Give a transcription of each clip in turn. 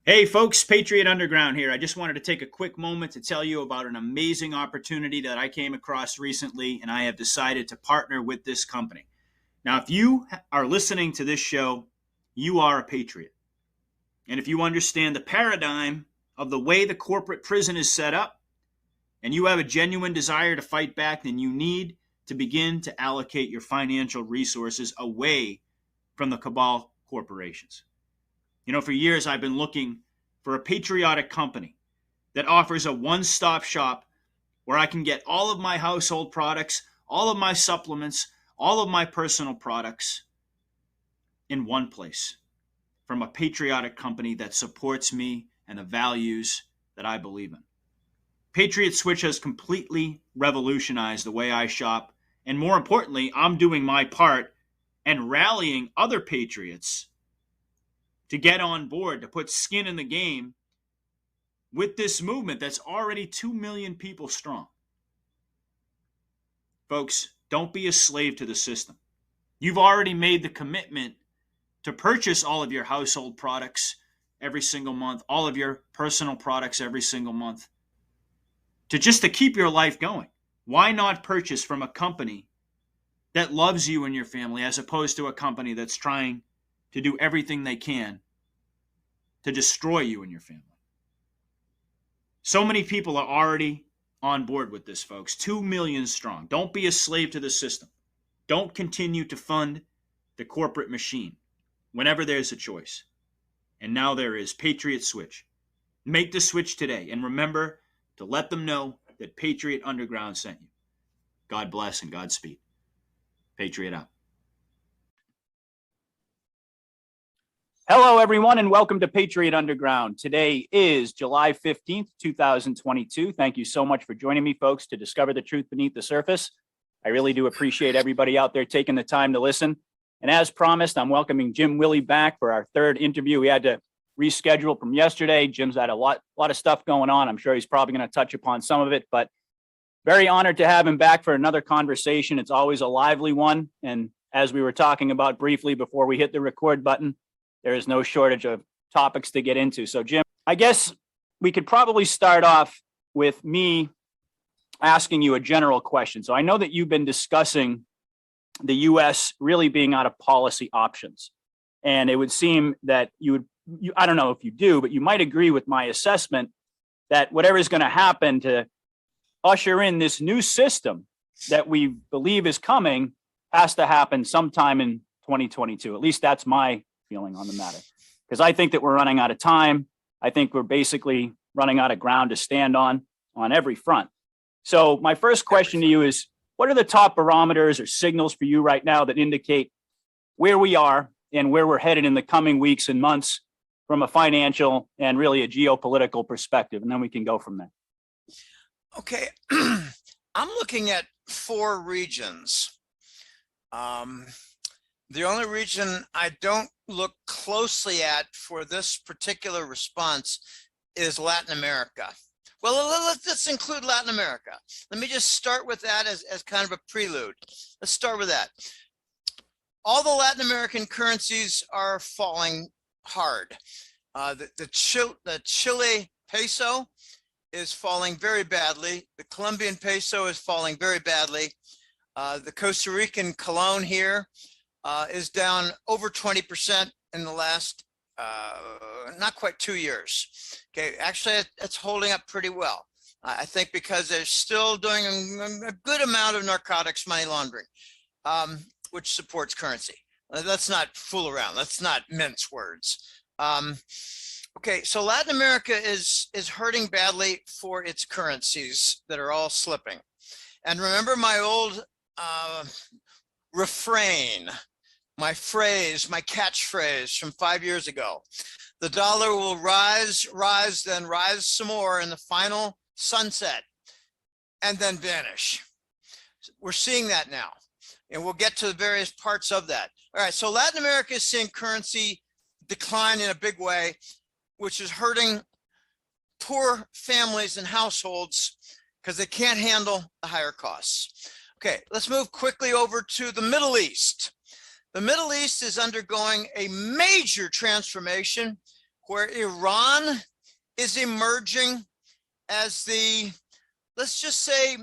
Hey folks, Patriot Underground here. I just wanted to take a quick moment to tell you about an amazing opportunity that I came across recently, and I have decided to partner with this company. Now, if you are listening to this show, you are a patriot. And if you understand the paradigm of the way the corporate prison is set up, and you have a genuine desire to fight back, then you need to begin to allocate your financial resources away from the cabal corporations. For years I've been looking for a patriotic company that offers a one-stop shop where I can get all of my household products, all of my supplements, all of my personal products in one place from a patriotic company that supports me and the values that I believe in. Patriot Switch has completely revolutionized the way I shop, and more importantly, I'm doing my part and rallying other patriots to get on board, to put skin in the game with this movement that's already 2 million people strong. Folks, don't be a slave to the system. You've already made the commitment to purchase all of your household products every single month, all of your personal products every single month, to keep your life going. Why not purchase from a company that loves you and your family as opposed to a company that's trying to do everything they can to destroy you and your family? So many people are already on board with this, folks. 2 million strong. Don't be a slave to the system. Don't continue to fund the corporate machine whenever there's a choice. And now there is. Patriot Switch. Make the switch today. And remember to let them know that Patriot Underground sent you. God bless and Godspeed. Patriot out. Hello, everyone, and welcome to Patriot Underground. Today is July 15th, 2022. Thank you so much for joining me, folks, to discover the truth beneath the surface. I really do appreciate everybody out there taking the time to listen. And as promised, I'm welcoming Jim Willie back for our third interview. We had to reschedule from yesterday. Jim's had a lot of stuff going on. I'm sure he's probably going to touch upon some of it, but very honored to have him back for another conversation. It's always a lively one. And as we were talking about briefly before we hit the record button, there is no shortage of topics to get into. So, Jim, I guess we could probably start off with me asking you a general question. So I know that you've been discussing the U.S. really being out of policy options. And it would seem that I don't know if you do, but you might agree with my assessment that whatever is going to happen to usher in this new system that we believe is coming has to happen sometime in 2022. At least that's my feeling on the matter, because I think that we're running out of time. I think we're basically running out of ground to stand on every front. So my first question to you is, what are the top barometers or signals for you right now that indicate where we are and where we're headed in the coming weeks and months from a financial and really a geopolitical perspective? And then we can go from there. Okay, I'm looking at 4 regions. The only region I don't look closely at for this particular response is Latin America. Well, let's include Latin America. Let me just start with that as kind of a prelude. Let's start with that. All the Latin American currencies are falling hard. The Chile peso is falling very badly. The Colombian peso is falling very badly. The Costa Rican colon here is down over 20% in the last not quite 2 years. Okay, actually it's holding up pretty well. I think because they're still doing a good amount of narcotics money laundering, which supports currency. Let's not fool around. Let's not mince words. Okay, so Latin America is hurting badly for its currencies that are all slipping. And remember my old refrain, my phrase, my catchphrase from 5 years ago. The dollar will rise, then rise some more in the final sunset and then vanish. We're seeing that now, and we'll get to the various parts of that. All right, so Latin America is seeing currency decline in a big way, which is hurting poor families and households because they can't handle the higher costs. Okay, let's move quickly over to the Middle East. The Middle East is undergoing a major transformation. where Iran is emerging as the, let's just say,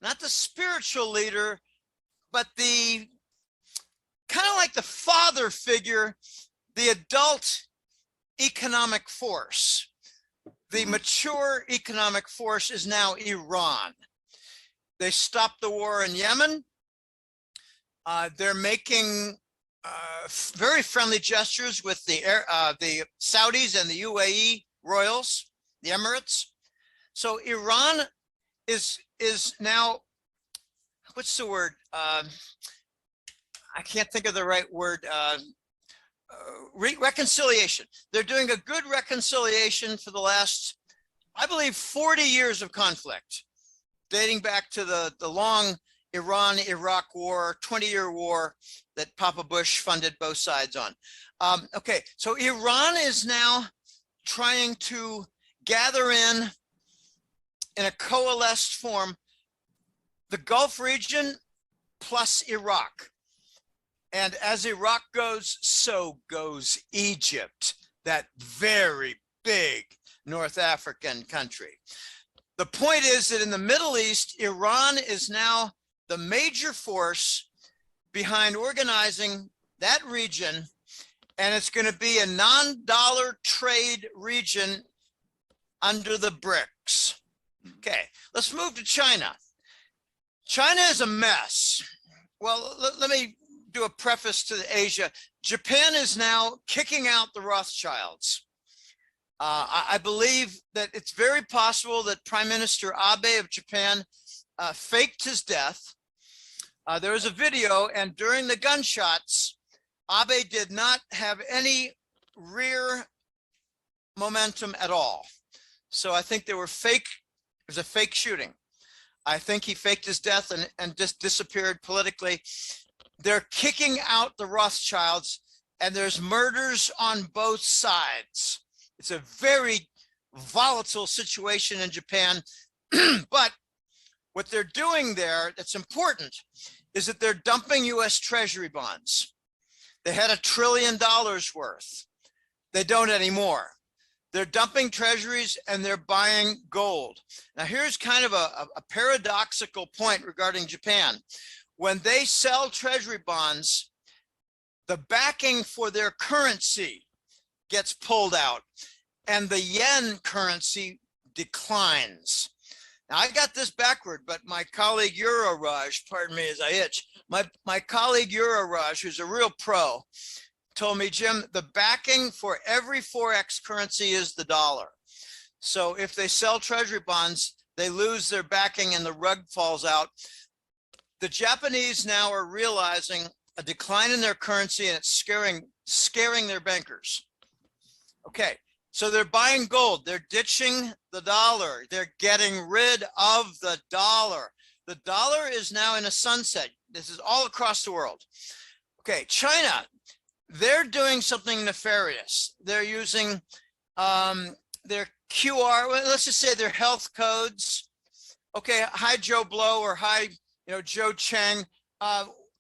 not the spiritual leader, but the kind of like the father figure, the adult economic force. The mature economic force is now Iran. They stopped the war in Yemen. They're making very friendly gestures with the Saudis and the UAE royals, the Emirates. So Iran is now, what's the word? I can't think of the right word. Reconciliation. They're doing a good reconciliation for the last, I believe, 40 years of conflict, dating back to the long Iran-Iraq war, 20-year war that Papa Bush funded both sides on. Okay, so Iran is now trying to gather in a coalesced form, the Gulf region plus Iraq. And as Iraq goes, so goes Egypt, that very big North African country. The point is that in the Middle East, Iran is now the major force behind organizing that region, and it's going to be a non-dollar trade region under the BRICS. Okay, let's move to China. China is a mess. Well, let me do a preface to Asia. Japan is now kicking out the Rothschilds. I believe that it's very possible that Prime Minister Abe of Japan faked his death. There was a video, and during the gunshots, Abe did not have any rear momentum at all. So I think they were fake. It was a fake shooting. I think he faked his death and just disappeared politically. They're kicking out the Rothschilds, and there's murders on both sides. It's a very volatile situation in Japan. But what they're doing there that's important is that they're dumping US Treasury bonds. They had $1 trillion worth. They don't anymore. They're dumping treasuries and they're buying gold. Now here's kind of a paradoxical point regarding Japan. When they sell treasury bonds, the backing for their currency gets pulled out and the yen currency declines. Now I got this backward, but my colleague Euroraj, pardon me as I itch, my colleague Euroraj, who's a real pro, told me, Jim, the backing for every Forex currency is the dollar. So if they sell treasury bonds, they lose their backing and the rug falls out. The Japanese now are realizing a decline in their currency, and it's scaring their bankers. Okay, so they're buying gold. They're ditching the dollar. They're getting rid of the dollar. The dollar is now in a sunset. This is all across the world. Okay, China, they're doing something nefarious. They're using their QR, well, let's just say their health codes. Okay, hi Joe Blow, or hi, Joe Chang.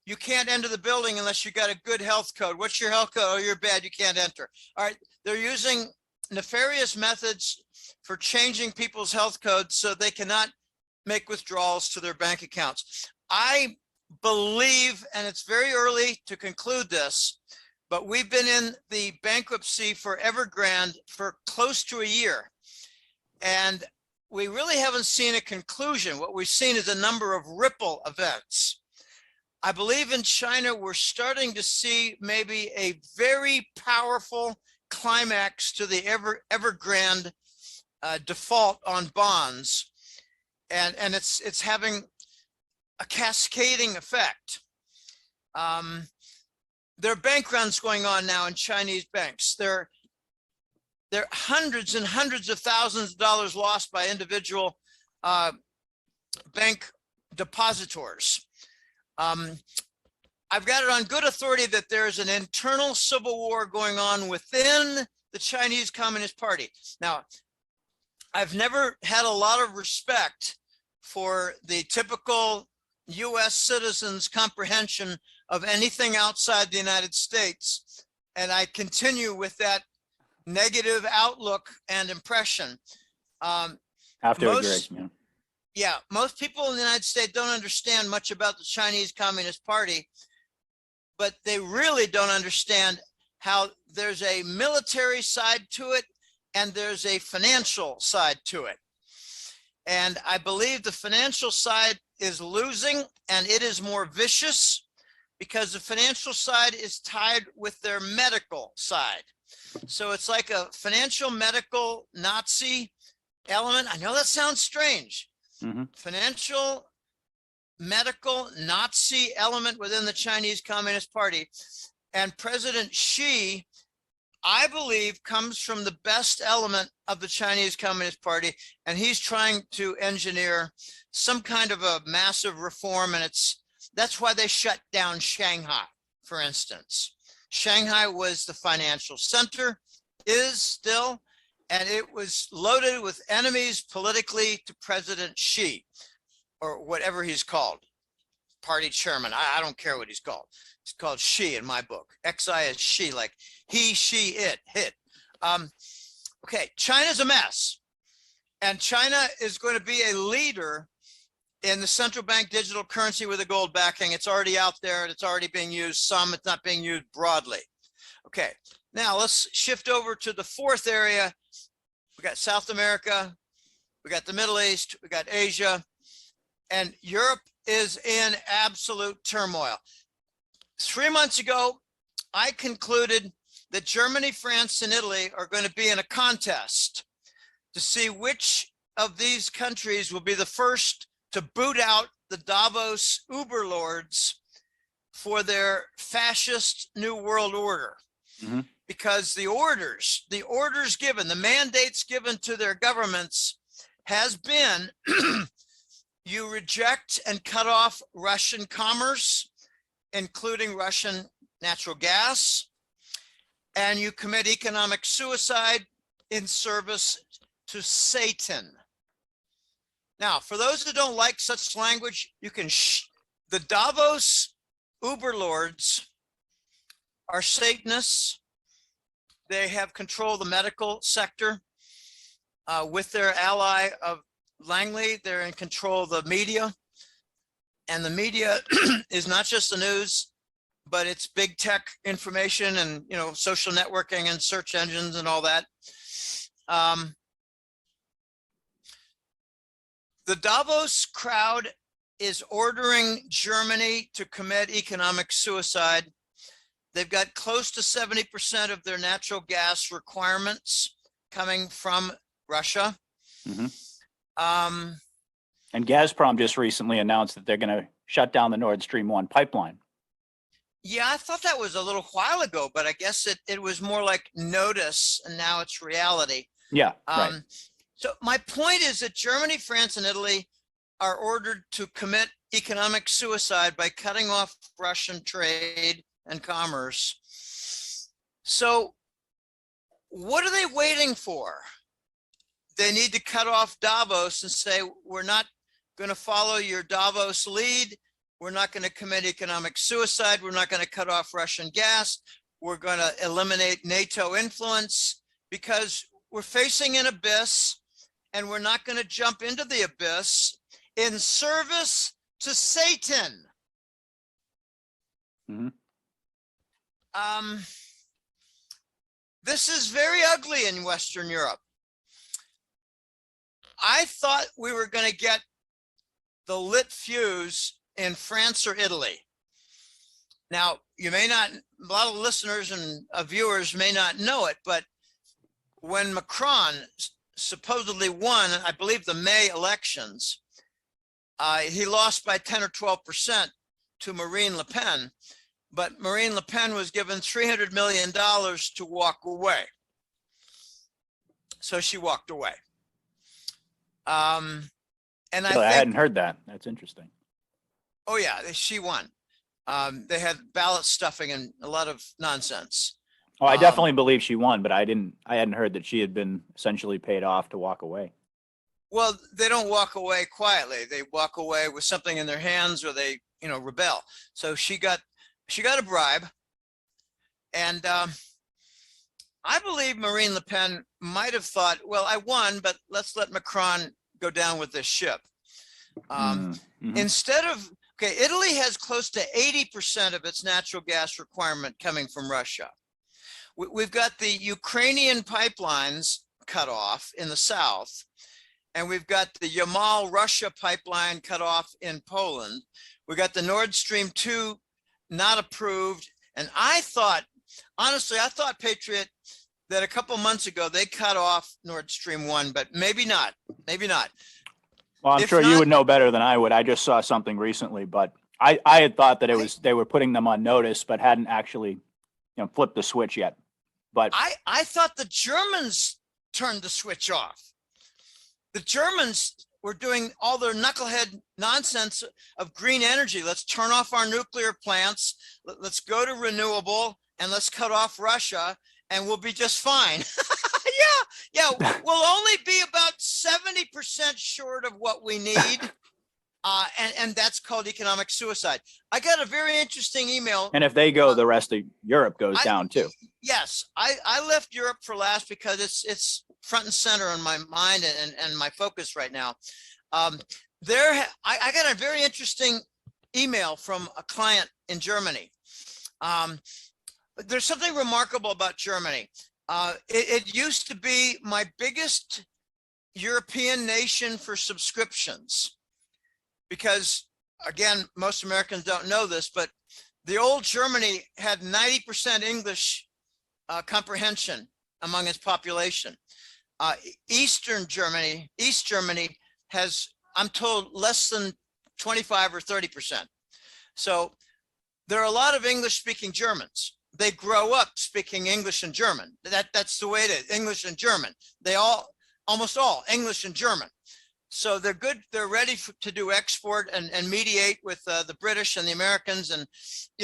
You can't enter the building unless you got a good health code. What's your health code? Oh, you're bad, you can't enter. All right, they're using nefarious methods for changing people's health codes so they cannot make withdrawals to their bank accounts. I believe, and it's very early to conclude this, but we've been in the bankruptcy for Evergrande for close to a year. And we really haven't seen a conclusion. What we've seen is a number of ripple events. I believe in China, we're starting to see maybe a very powerful climax to the Evergrande default on bonds. And it's having a cascading effect. There are bank runs going on now in Chinese banks. There are hundreds and hundreds of thousands of dollars lost by individual bank depositors. I've got it on good authority that there's an internal civil war going on within the Chinese Communist Party. Now, I've never had a lot of respect for the typical US citizens' comprehension of anything outside the United States. And I continue with that negative outlook and impression. Have to Most- agree. Yeah. Yeah, most people in the United States don't understand much about the Chinese Communist Party, but they really don't understand how there's a military side to it and there's a financial side to it. And I believe the financial side is losing, and it is more vicious because the financial side is tied with their medical side. So it's like a financial medical Nazi element. I know that sounds strange. Financial medical Nazi element within the Chinese Communist Party. And President Xi, I believe, comes from the best element of the Chinese Communist Party, and he's trying to engineer some kind of a massive reform. And that's why they shut down Shanghai, for instance. Shanghai was the financial center, is still, and it was loaded with enemies politically to President Xi, or whatever he's called, party chairman. I don't care what he's called. It's called Xi in my book. XI is Xi, like he, she, it, hit. Okay, China's a mess. And China is going to be a leader in the central bank digital currency with a gold backing. It's already out there and it's already being used some, it's not being used broadly. Okay, now let's shift over to the fourth area. We got South America, we got the Middle East, we got Asia, and Europe is in absolute turmoil. 3 months ago, I concluded that Germany, France, and Italy are going to be in a contest to see which of these countries will be the first to boot out the Davos Uberlords for their fascist New World Order. Because the orders given, the mandates given to their governments has been you reject and cut off Russian commerce, including Russian natural gas, and you commit economic suicide in service to Satan. Now, for those who don't like such language, you can, the Davos Uberlords are Satanists. They have control of the medical sector with their ally of Langley. They're in control of the media, and the media is not just the news, but it's big tech information and, you know, social networking and search engines and all that. The Davos crowd is ordering Germany to commit economic suicide. They've got close to 70% of their natural gas requirements coming from Russia. And Gazprom just recently announced that they're going to shut down the Nord Stream 1 pipeline. Yeah, I thought that was a little while ago, but I guess it was more like notice, and now it's reality. Yeah, right. So my point is that Germany, France, and Italy are ordered to commit economic suicide by cutting off Russian trade and commerce. So what are they waiting for? They need to cut off Davos and say, we're not going to follow your Davos lead. We're not going to commit economic suicide. We're not going to cut off Russian gas. We're going to eliminate NATO influence because we're facing an abyss, and we're not going to jump into the abyss in service to Satan. This is very ugly in Western Europe. I thought we were going to get the lit fuse in France or Italy. Now, you may not, a lot of listeners and viewers may not know it, but when Macron supposedly won, I believe, the May elections, he lost by 10 or 12% to Marine Le Pen, but Marine Le Pen was given $300 million to walk away. So she walked away. And I hadn't heard that. That's interesting. Oh yeah, she won. They had ballot stuffing and a lot of nonsense. Oh, I definitely believe she won, but I hadn't heard that she had been essentially paid off to walk away. Well, they don't walk away quietly. They walk away with something in their hands, or they, you know, rebel. So she got a bribe, and I believe Marine Le Pen might have thought, well, I won, but let's let Macron go down with this ship. Instead of, okay, Italy has close to 80% of its natural gas requirement coming from Russia. We've got the Ukrainian pipelines cut off in the south, and we've got the Yamal Russia pipeline cut off in Poland. We got the Nord Stream 2 not approved. And I thought, honestly, I thought, Patriot, that a couple months ago they cut off Nord Stream 1, but maybe not, maybe not. Well, I'm sure you would know better than I would. I just saw something recently, but I had thought that it was they were putting them on notice, but hadn't actually, flipped the switch yet. But I thought the Germans turned the switch off. The Germans were doing all their knucklehead nonsense of green energy. Let's turn off our nuclear plants. Let's go to renewable and let's cut off Russia and we'll be just fine. Yeah, we'll only be about 70% short of what we need. And that's called economic suicide. I got a very interesting email. And if they go, the rest of Europe goes down too. Yes, I left Europe for last because it's front and center on my mind and my focus right now. I got a very interesting email from a client in Germany. There's something remarkable about Germany. It used to be my biggest European nation for subscriptions because, again, most Americans don't know this, but the old Germany had 90% English comprehension among its population. East Germany has, I'm told, less than 25 or 30%. So there are a lot of English-speaking Germans. They grow up speaking English and German. That's the way it is, English and German. Almost all English and German. So they're good. They're ready to do export and mediate with the British and the Americans and,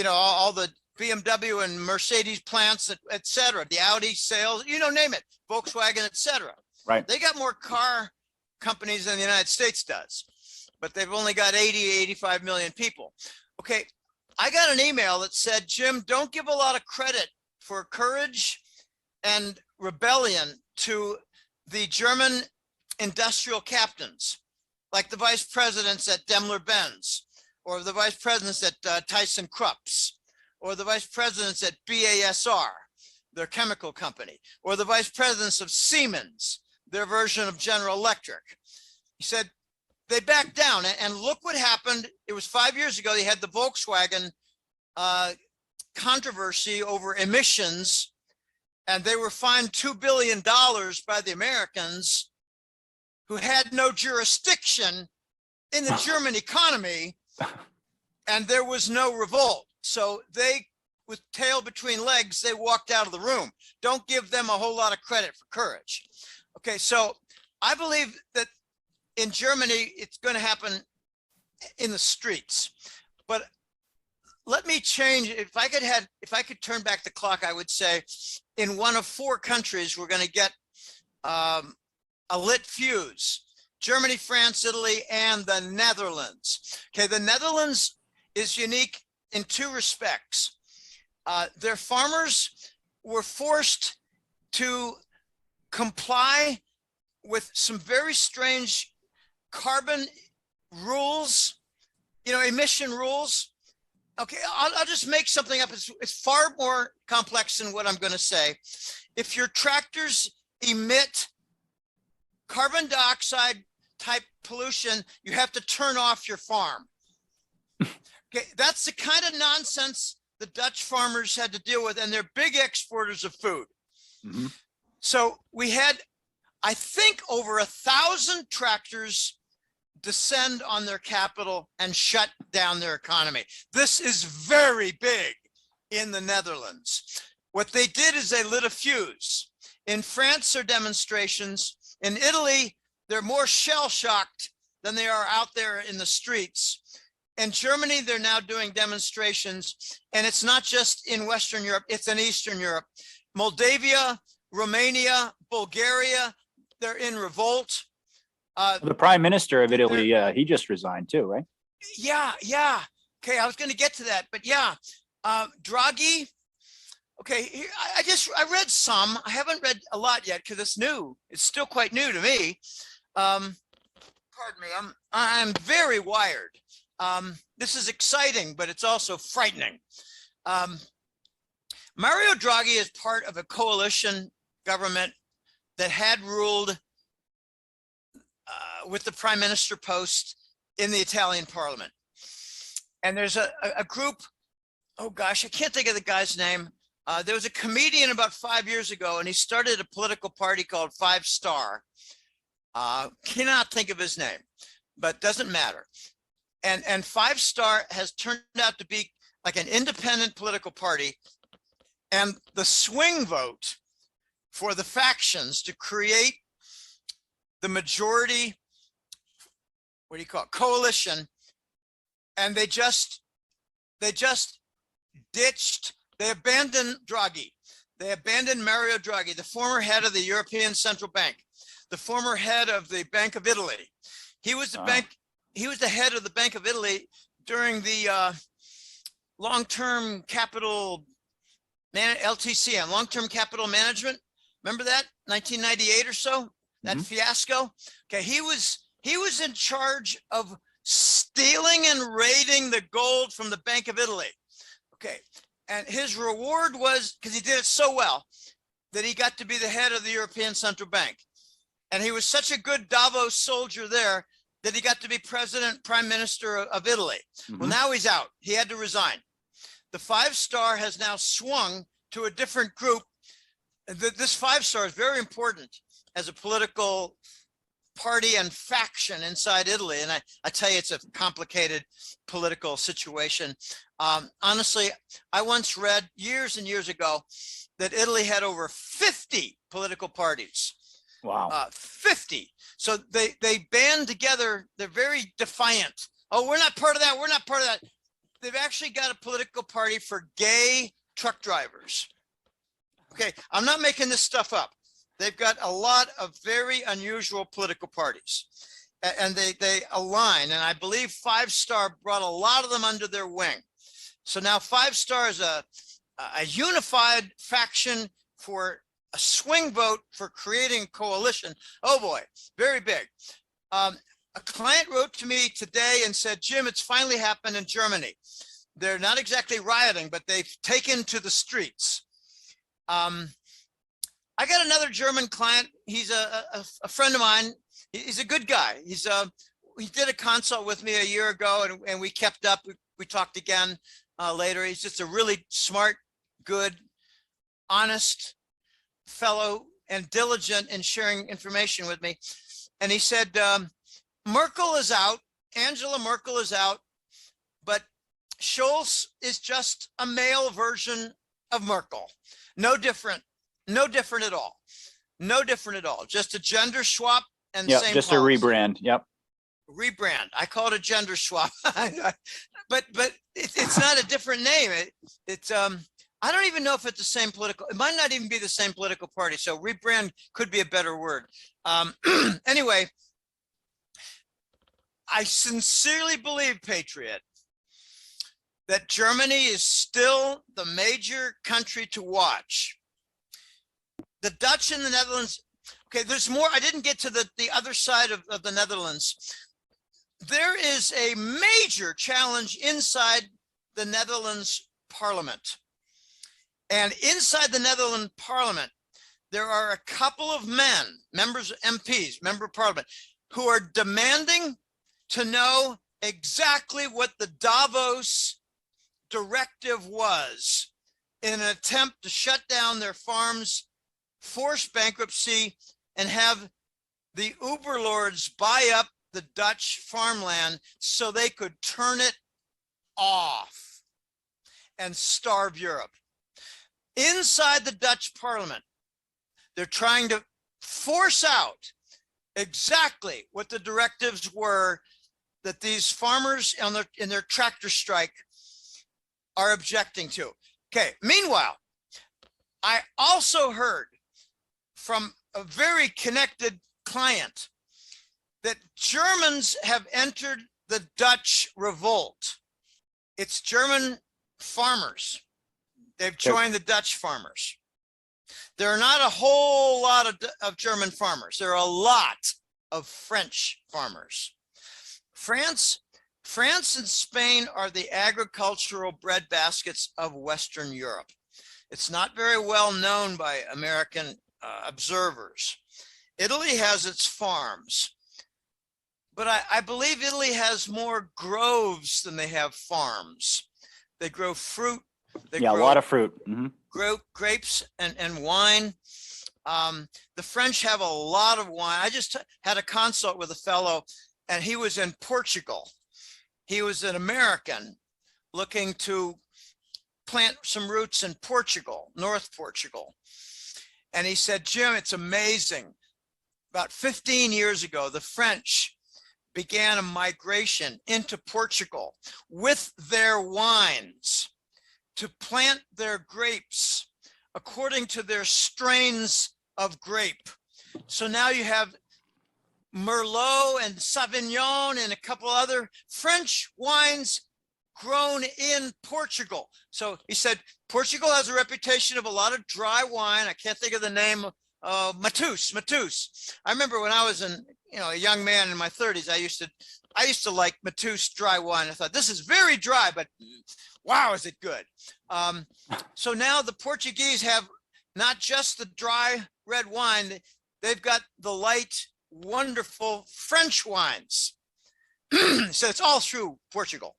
all the BMW and Mercedes plants, et cetera, the Audi sales, name it, Volkswagen, et cetera. Right. They got more car companies than the United States does, but they've only got 85 million people. Okay. I got an email that said, Jim, don't give a lot of credit for courage and rebellion to the German industrial captains, like the vice presidents at Daimler-Benz, or the vice presidents at ThyssenKrupp, or the vice presidents at BASR, their chemical company, or the vice presidents of Siemens, their version of General Electric. He said, they backed down, and look what happened. It was 5 years ago. They had the Volkswagen controversy over emissions, and they were fined $2 billion by the Americans who had no jurisdiction in the German economy, and there was no revolt. So they, with tail between legs, they walked out of the room. Don't give them a whole lot of credit for courage. Okay, so I believe that in Germany, it's going to happen in the streets. But let me change. If I could turn back the clock, I would say in one of 4 countries, we're going to get a lit fuse: Germany, France, Italy, and the Netherlands. Okay, the Netherlands is unique in 2 respects. Their farmers were forced to comply with some very strange carbon rules, emission rules. Okay, I'll just make something up. It's far more complex than what I'm going to say. If your tractors emit carbon dioxide type pollution, you have to turn off your farm. Okay, that's the kind of nonsense the Dutch farmers had to deal with, and they're big exporters of food. Mm-hmm. So we had, I think, over 1,000 tractors descend on their capital and shut down their economy. This is very big in the Netherlands. What they did is they lit a fuse. In France, there are demonstrations. In Italy, they're more shell-shocked than they are out there in the streets. In Germany, they're now doing demonstrations, and it's not just in Western Europe, it's in Eastern Europe. Moldavia, Romania, Bulgaria, they're in revolt. The prime minister of Italy, he just resigned too, right? Yeah. Okay, I was going to get to that, but yeah, Draghi, Okay, I read some. I haven't read a lot yet because it's new. It's still quite new to me. Pardon me. I'm very wired. This is exciting, but it's also frightening. Mario Draghi is part of a coalition government that had ruled with the prime minister post in the Italian parliament. And there's a group, oh gosh, I can't think of the guy's name. There was a comedian about 5 years ago, and he started a political party called Five Star. Cannot think of his name, but doesn't matter. And Five Star has turned out to be like an independent political party. And the swing vote for the factions to create the majority, what do you call it, coalition, and they just ditched, they abandoned Draghi. They abandoned Mario Draghi, the former head of the European Central Bank, the former head of the Bank of Italy. He was the he was the head of the Bank of Italy during the long-term capital LTCM, long-term capital management. Remember that 1998 or so, that fiasco? Okay, he was in charge of stealing and raiding the gold from the Bank of Italy. Okay, and his reward was, because he did it so well, that he got to be the head of the European Central Bank. And he was such a good Davos soldier there that he got to be president, prime minister of Italy. Well, now he's out. He had to resign. The Five Star has now swung to a different group. This Five Star is very important as a political party and faction inside Italy. And I tell you, it's a complicated political situation. Honestly, I once read years and years ago that Italy had over 50 political parties. Wow. 50. So they band together. They're very defiant. Oh, we're not part of that. We're not part of that. They've actually got a political party for gay truck drivers. Okay, I'm not making this stuff up. They've got a lot of very unusual political parties, and they align. And I believe Five Star brought a lot of them under their wing. So now Five Star is a unified faction for a swing vote for creating a coalition. Oh boy, very big. A client wrote to me today and said, Jim, it's finally happened in Germany. They're not exactly rioting, but they've taken to the streets. I got another German client. He's a friend of mine. He's a good guy. He did a consult with me a year ago, and we kept up. We talked again later. He's just a really smart, good, honest fellow and diligent in sharing information with me. And he said, Merkel is out, Angela Merkel is out, but Scholz is just a male version of Merkel. No different at all. No different at all. Just a gender swap and same just policy. A rebrand. Yep. Rebrand. I call it a gender swap. but it's not a different name. It's I don't even know if it's the same political, it might not even be the same political party. So rebrand could be a better word. Anyway, I sincerely believe, Patriot, that Germany is still the major country to watch. The Dutch and the Netherlands, okay, there's more. I didn't get to the other side of the Netherlands. There is a major challenge inside the Netherlands parliament. And inside the Netherlands parliament, there are a couple of men, members, MPs, member of parliament, who are demanding to know exactly what the Davos directive was in an attempt to shut down their farms, force bankruptcy, and have the Uber lords buy up the Dutch farmland so they could turn it off and starve Europe. Inside the Dutch parliament, they're trying to force out exactly what the directives were that these farmers in their tractor strike are objecting to. Okay, meanwhile, I also heard from a very connected client that Germans have entered the Dutch revolt. It's German farmers, They've joined the Dutch farmers. There are not a whole lot of German farmers. There are a lot of French farmers. France and Spain are the agricultural breadbaskets of Western Europe. It's not very well known by American observers. Italy has its farms, but I believe Italy has more groves than they have farms. They grow fruit. They grow a lot of fruit. grow grapes and wine. The French have a lot of wine. I just had a consult with a fellow, and he was in Portugal. He was an American looking to plant some roots in Portugal, North Portugal. And he said, Jim, it's amazing. About 15 years ago, the French began a migration into Portugal with their wines to plant their grapes according to their strains of grape. So now you have Merlot and Sauvignon and a couple other French wines grown in Portugal. So he said, Portugal has a reputation of a lot of dry wine. I can't think of the name. Matus. I remember when I was a young man in my 30s, I used to like Matus dry wine. I thought, this is very dry, but wow, is it good. So now the Portuguese have not just the dry red wine, they've got the light, wonderful French wines. So it's all through Portugal.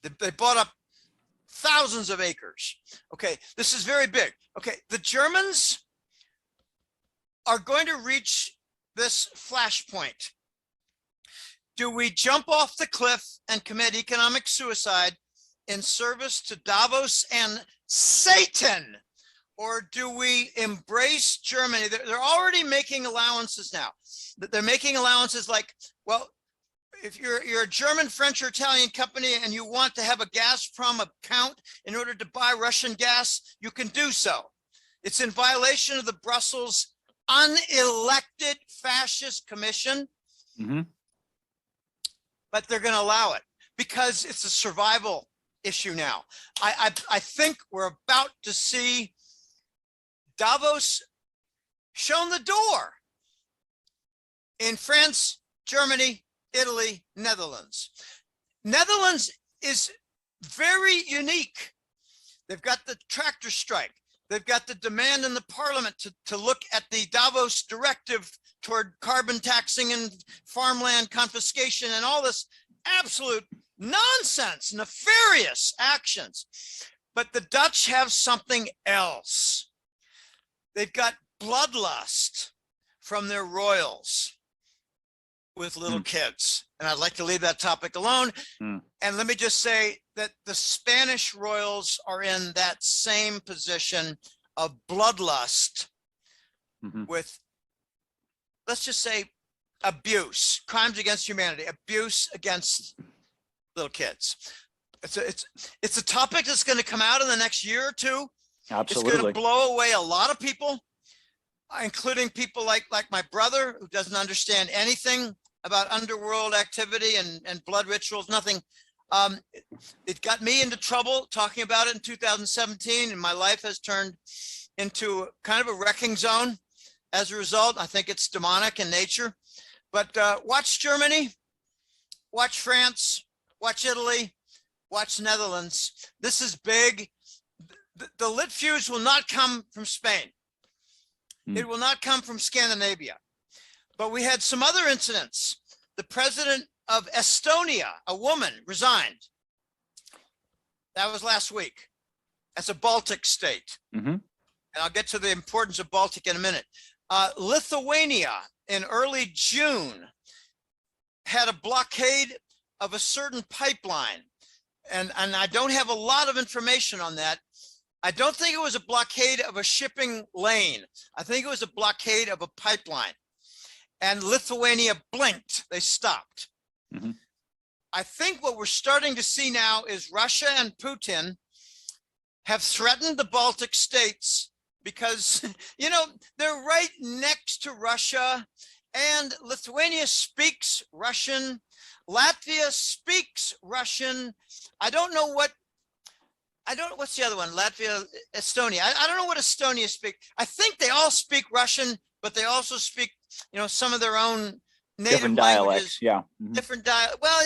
They bought up thousands of acres. Okay, this is very big. Okay, the Germans are going to reach this flashpoint. Do we jump off the cliff and commit economic suicide in service to Davos and Satan? Or do we embrace Germany? They're already making allowances now. They're making allowances like, well, if you're a German, French, or Italian company and you want to have a Gazprom account in order to buy Russian gas, you can do so. It's in violation of the Brussels unelected fascist commission, but they're going to allow it because it's a survival issue now. I think we're about to see Davos shown the door in France, Germany, Italy, Netherlands. Netherlands is very unique. They've got the tractor strike. They've got the demand in the parliament to look at the Davos directive toward carbon taxing and farmland confiscation and all this absolute nonsense, nefarious actions. But the Dutch have something else. They've got bloodlust from their royals with little kids. And I'd like to leave that topic alone. And let me just say that the Spanish royals are in that same position of bloodlust with, let's just say, abuse, crimes against humanity, abuse against little kids. It's a topic that's going to come out in the next year or two. Absolutely. It's going to blow away a lot of people, including people like my brother, who doesn't understand anything about underworld activity and blood rituals, nothing. It got me into trouble talking about it in 2017, and my life has turned into kind of a wrecking zone as a result. I think it's demonic in nature. But watch Germany, watch France, watch Italy, watch Netherlands. This is big. The lit fuse will not come from Spain. It will not come from Scandinavia. But we had some other incidents. The president of Estonia, a woman, resigned. That was last week. That's a Baltic state. And I'll get to the importance of Baltic in a minute. Lithuania in early June had a blockade of a certain pipeline. And I don't have a lot of information on that. I don't think it was a blockade of a shipping lane. I think it was a blockade of a pipeline. And Lithuania blinked, they stopped. I think what we're starting to see now is Russia and Putin have threatened the Baltic states because, they're right next to Russia, and Lithuania speaks Russian. Latvia speaks Russian. I don't know what I don't, what's the other one? Latvia, Estonia. I don't know what Estonia speak. I think they all speak Russian, but they also speak, some of their own native Different dialects. languages. Yeah. Different well,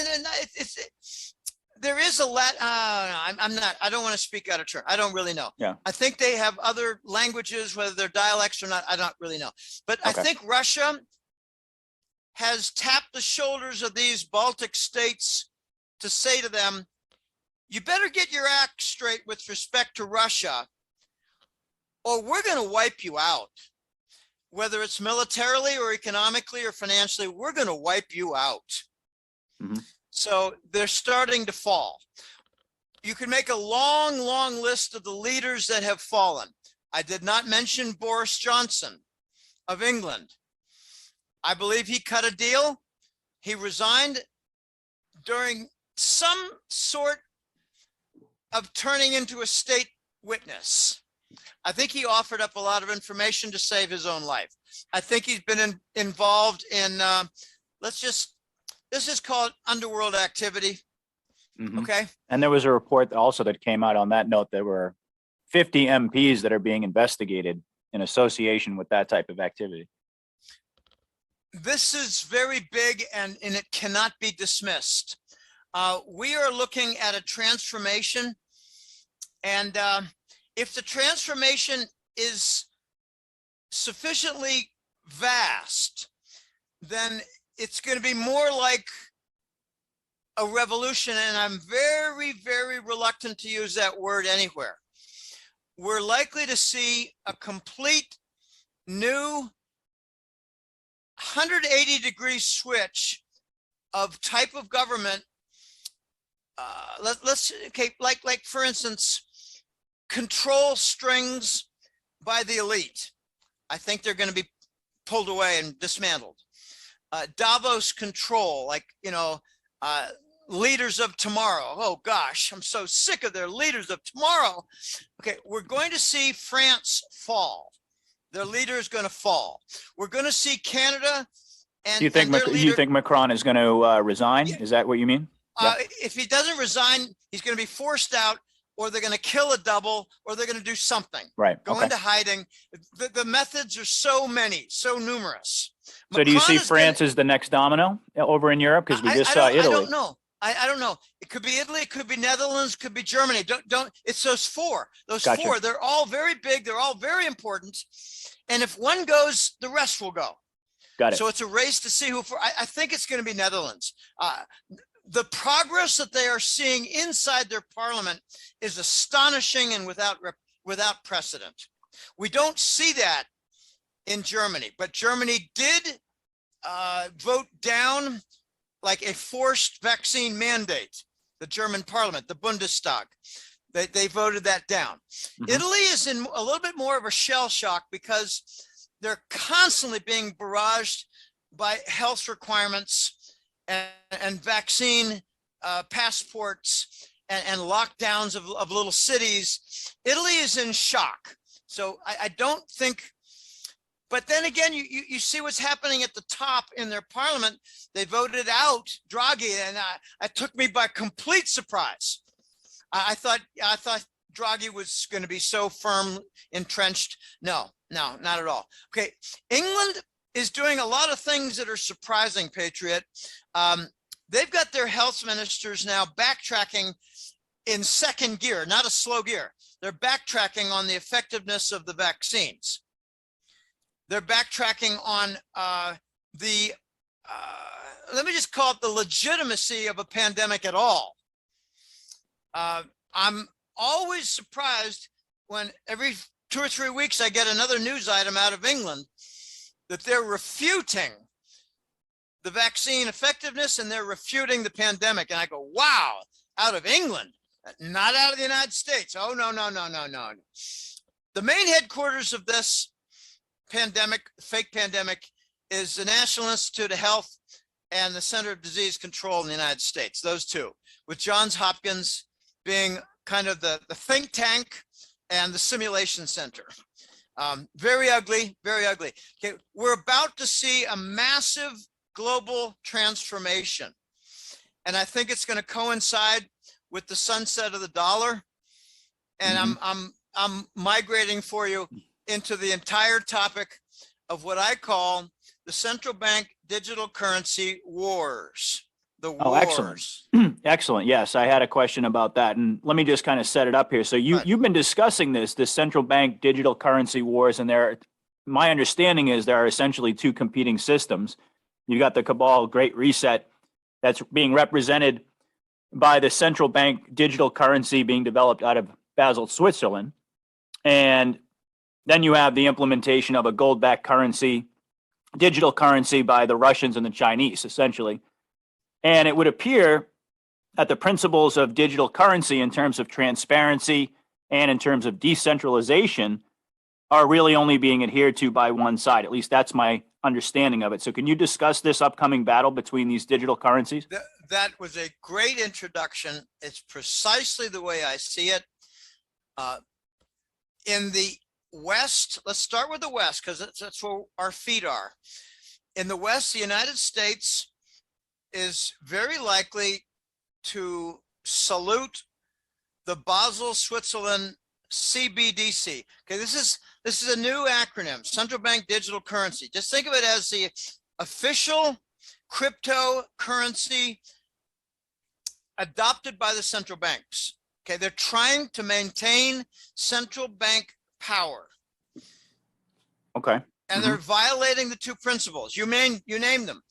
there is a I don't want to speak out of turn. I don't really know. Yeah. I think they have other languages, whether they're dialects or not, I don't really know. But I think Russia has tapped the shoulders of these Baltic states to say to them, you better get your act straight with respect to Russia, or we're going to wipe you out. Whether it's militarily or economically or financially, we're going to wipe you out. Mm-hmm. So they're starting to fall. You can make a long, long list of the leaders that have fallen. I did not mention Boris Johnson of England. I believe he cut a deal. He resigned during some sort of turning into a state witness. I think he offered up a lot of information to save his own life. I think he's been involved in, this is called underworld activity. Mm-hmm. Okay. And there was a report also that came out on that note. There were 50 MPs that are being investigated in association with that type of activity. This is very big and it cannot be dismissed. We are looking at a transformation, and if the transformation is sufficiently vast, then it's going to be more like a revolution. And I'm very, very reluctant to use that word anywhere. We're likely to see a complete new 180-degree switch of type of government. Like for instance, control strings by the elite. I think they're going to be pulled away and dismantled. Davos control, leaders of tomorrow. Oh gosh, I'm so sick of their leaders of tomorrow. Okay, we're going to see France fall. Their leader is going to fall. We're going to see Canada and Do you think you think Macron is going to resign? Yeah. Is that what you mean? Yeah. If he doesn't resign, he's going to be forced out, or they're going to kill a double, or they're going to do something. Right. Go into hiding. The methods are so many, so numerous. So Macron, do you see France as the next domino over in Europe? Because we just saw Italy. I don't know. I don't know. It could be Italy, it could be Netherlands, could be Germany. It's those four. Those gotcha. Four, they're all very big. They're all very important. And if one goes, the rest will go. Got it. So it's a race to see who. I think it's going to be Netherlands. The progress that they are seeing inside their parliament is astonishing and without precedent. We don't see that in Germany, but Germany did vote down like a forced vaccine mandate. The German parliament, the Bundestag, they voted that down. Mm-hmm. Italy is in a little bit more of a shell shock because they're constantly being barraged by health requirements and vaccine passports and lockdowns of little cities. Italy is in shock. So I don't think, but then again, you see what's happening at the top in their parliament. They voted out Draghi, and it took me by complete surprise. I thought Draghi was going to be so firm entrenched. No, not at all. Okay, England is doing a lot of things that are surprising, Patriot. They've got their health ministers now backtracking in second gear, not a slow gear. They're backtracking on the effectiveness of the vaccines. They're backtracking on let me just call it the legitimacy of a pandemic at all. I'm always surprised when every 2 or 3 weeks I get another news item out of England that they're refuting the vaccine effectiveness and they're refuting the pandemic. And I go, wow, out of England, not out of the United States. Oh, no. The main headquarters of this pandemic, fake pandemic, is the National Institute of Health and the Center of Disease Control in the United States, those two, with Johns Hopkins being kind of the think tank and the simulation center. Very ugly, very ugly. Okay, we're about to see a massive global transformation. And I think it's going to coincide with the sunset of the dollar. And I'm migrating for you into the entire topic of what I call the central bank digital currency wars. The wars. Oh, excellent. Excellent. Yes, I had a question about that. And let me just kind of set it up here. So you've been discussing this central bank digital currency wars, and my understanding is there are essentially two competing systems. You got the cabal Great Reset that's being represented by the central bank digital currency being developed out of Basel, Switzerland. And then you have the implementation of a gold-backed currency, digital currency by the Russians and the Chinese, essentially. And it would appear that the principles of digital currency in terms of transparency and in terms of decentralization are really only being adhered to by one side. At least that's my understanding of it. So can you discuss this upcoming battle between these digital currencies? That was a great introduction. It's precisely the way I see it. In the West, let's start with the West, because that's where our feet are. In the West, the United States is very likely to salute the Basel, Switzerland CBDC. Okay, this is a new acronym, Central Bank Digital Currency. Just think of it as the official cryptocurrency adopted by the central banks. Okay, they're trying to maintain central bank power. Okay. And they're violating the two principles. You name them.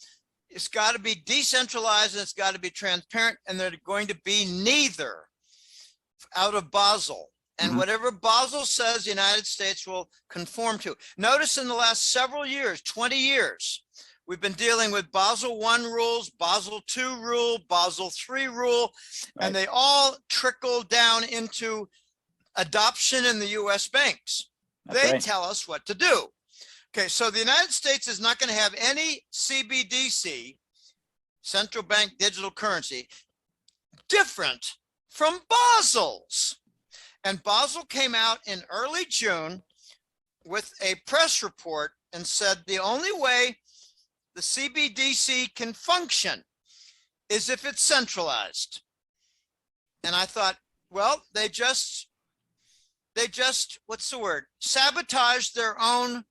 It's got to be decentralized and it's got to be transparent, and they're going to be neither out of Basel. And whatever Basel says, the United States will conform to. Notice in the last several years, 20 years, we've been dealing with Basel I rules, Basel II rule, Basel III rule, and they all trickle down into adoption in the US banks. They tell us what to do. Okay, so the United States is not going to have any CBDC, central bank digital currency, different from Basel's. And Basel came out in early June with a press report and said the only way the CBDC can function is if it's centralized. And I thought, well, they just, what's the word? Sabotaged their own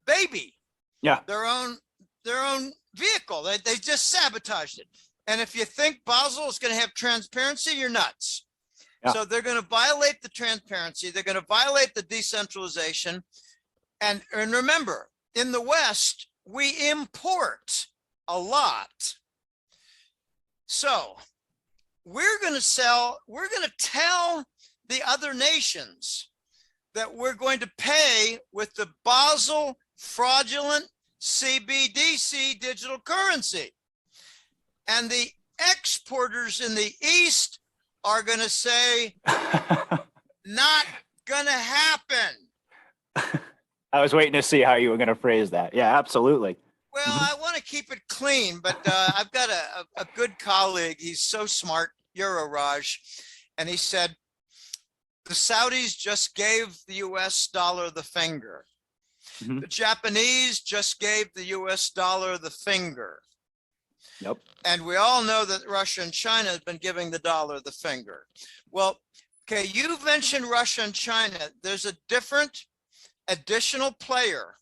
baby. Yeah. Their own vehicle. They just sabotaged it. And if you think Basel is going to have transparency, you're nuts. Yeah. So they're going to violate the transparency. They're going to violate the decentralization. And remember, in the West, we import a lot. So we're going to tell the other nations that we're going to pay with the Basel fraudulent CBDC digital currency. And the exporters in the East are going to say, not going to happen. I was waiting to see how you were going to phrase that. Yeah, absolutely. Well, I want to keep it clean, but I've got a good colleague. He's so smart, Raj, and he said, the Saudis just gave the US dollar the finger. The Japanese just gave the US dollar the finger. Yep. And we all know that Russia and China have been giving the dollar the finger. Well, okay, you mentioned Russia and China. There's a different additional player.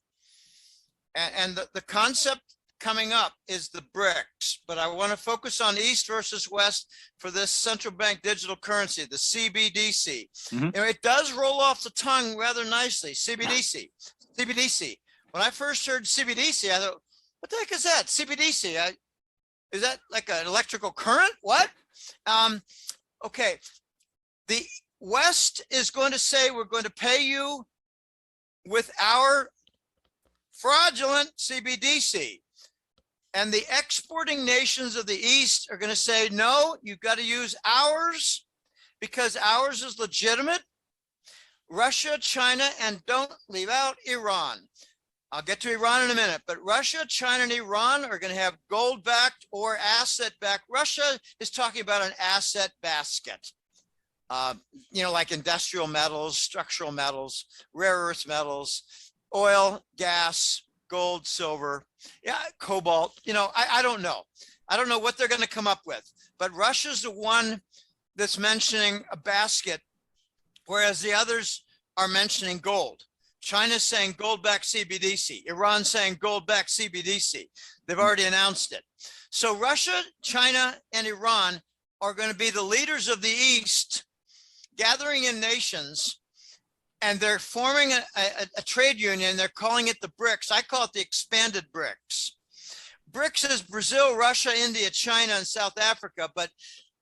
And the concept coming up is the BRICS. But I want to focus on East versus West for this central bank digital currency, the CBDC. You know, it does roll off the tongue rather nicely, CBDC. CBDC. When I first heard CBDC, I thought, what the heck is that? CBDC? Is that like an electrical current? What? Okay. The West is going to say we're going to pay you with our fraudulent CBDC. And the exporting nations of the East are going to say, no, you've got to use ours because ours is legitimate. Russia, China, and don't leave out Iran. I'll get to Iran in a minute, but Russia, China, and Iran are going to have gold-backed or asset-backed. Russia is talking about an asset basket, you know, like industrial metals, structural metals, rare earth metals, oil, gas, gold, silver, yeah, cobalt. You know, I don't know. I don't know what they're going to come up with, but Russia's the one that's mentioning a basket whereas the others are mentioning gold. China's saying gold-backed CBDC. Iran's saying gold-backed CBDC. They've already announced it. So Russia, China, and Iran are going to be the leaders of the East, gathering in nations, and they're forming a trade union. They're calling it the BRICS. I call it the expanded BRICS. BRICS is Brazil, Russia, India, China, and South Africa. But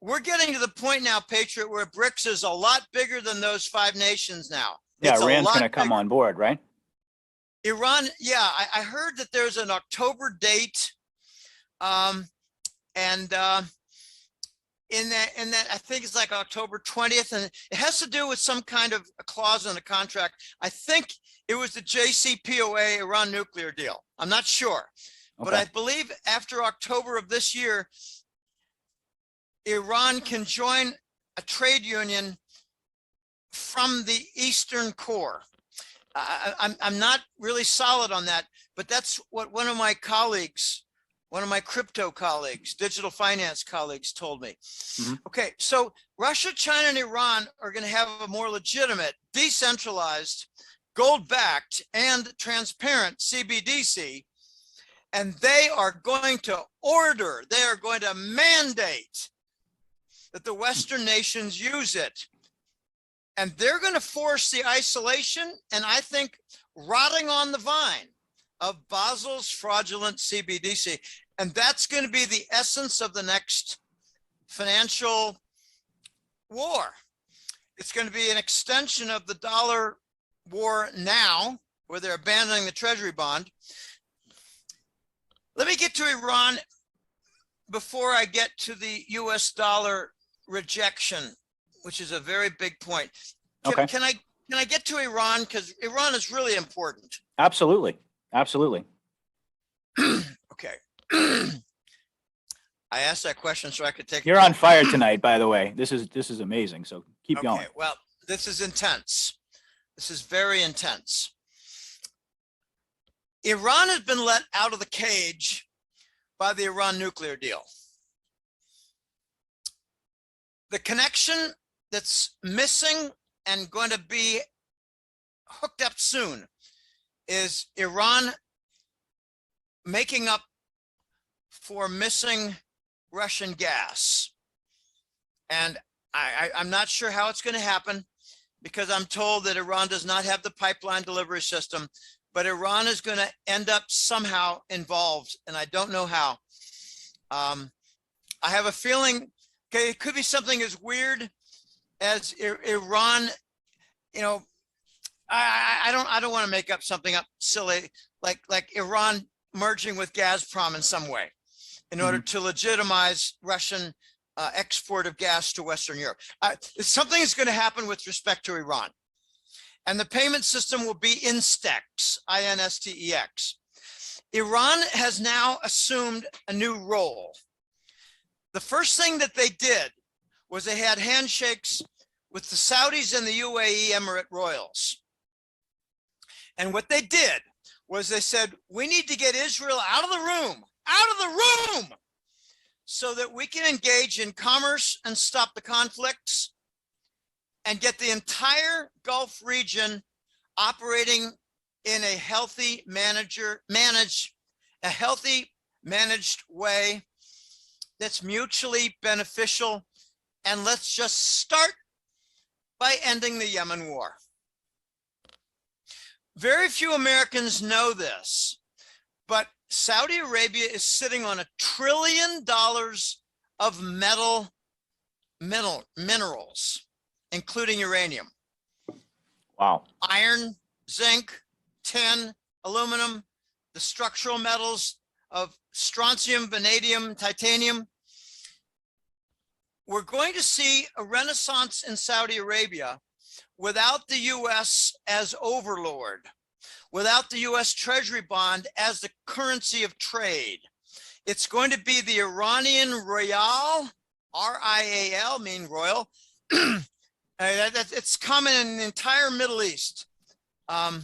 we're getting to the point now, Patriot, where BRICS is a lot bigger than those 5 nations now. Yeah, Iran's going to come on board, right? Iran, yeah, I heard that there's an October date, in that I think it's like October 20th, and it has to do with some kind of a clause in the contract. I think it was the JCPOA Iran nuclear deal. I'm not sure, but I believe after October of this year, Iran can join a trade union from the Eastern Core. I'm not really solid on that, but that's what one of my colleagues, one of my crypto colleagues, digital finance colleagues told me. Okay, so Russia, China, and Iran are going to have a more legitimate, decentralized, gold-backed, and transparent CBDC, and they are going to order, they are going to mandate that the Western nations use it. And they're going to force the isolation, and I think rotting on the vine of Basel's fraudulent CBDC. And that's going to be the essence of the next financial war. It's going to be an extension of the dollar war now, where they're abandoning the Treasury bond. Let me get to Iran before I get to the US dollar rejection, which is a very big point. Can I get to Iran? Because Iran is really important. Absolutely. Absolutely. Okay. I asked that question so I could take. You're on fire tonight, by the way. This is amazing. So keep going. Okay. Well, this is intense. This is very intense. Iran has been let out of the cage by the Iran nuclear deal. The connection that's missing and going to be hooked up soon is Iran making up for missing Russian gas. And I'm not sure how it's going to happen, because I'm told that Iran does not have the pipeline delivery system, but Iran is going to end up somehow involved, and I don't know how. I have a feeling, okay, it could be something as weird as Iran, you know, I don't want to make up something up silly, like Iran merging with Gazprom in some way in order to legitimize Russian export of gas to Western Europe. Something is going to happen with respect to Iran. And the payment system will be INSTEX, I-N-S-T-E-X. Iran has now assumed a new role. The first thing that they did was they had handshakes with the Saudis and the UAE Emirate royals. And what they did was they said, we need to get Israel out of the room, so that we can engage in commerce and stop the conflicts and get the entire Gulf region operating in a healthy managed way that's mutually beneficial. And let's just start by ending the Yemen war. Very few Americans know this, but Saudi Arabia is sitting on $1 trillion of minerals, including uranium. Wow. Iron, zinc, tin, aluminum, the structural metals of strontium, vanadium, titanium. We're going to see a renaissance in Saudi Arabia without the US as overlord, without the US Treasury bond as the currency of trade. It's going to be the Iranian Rial, R-I-A-L, mean royal. It's common in the entire Middle East. Oh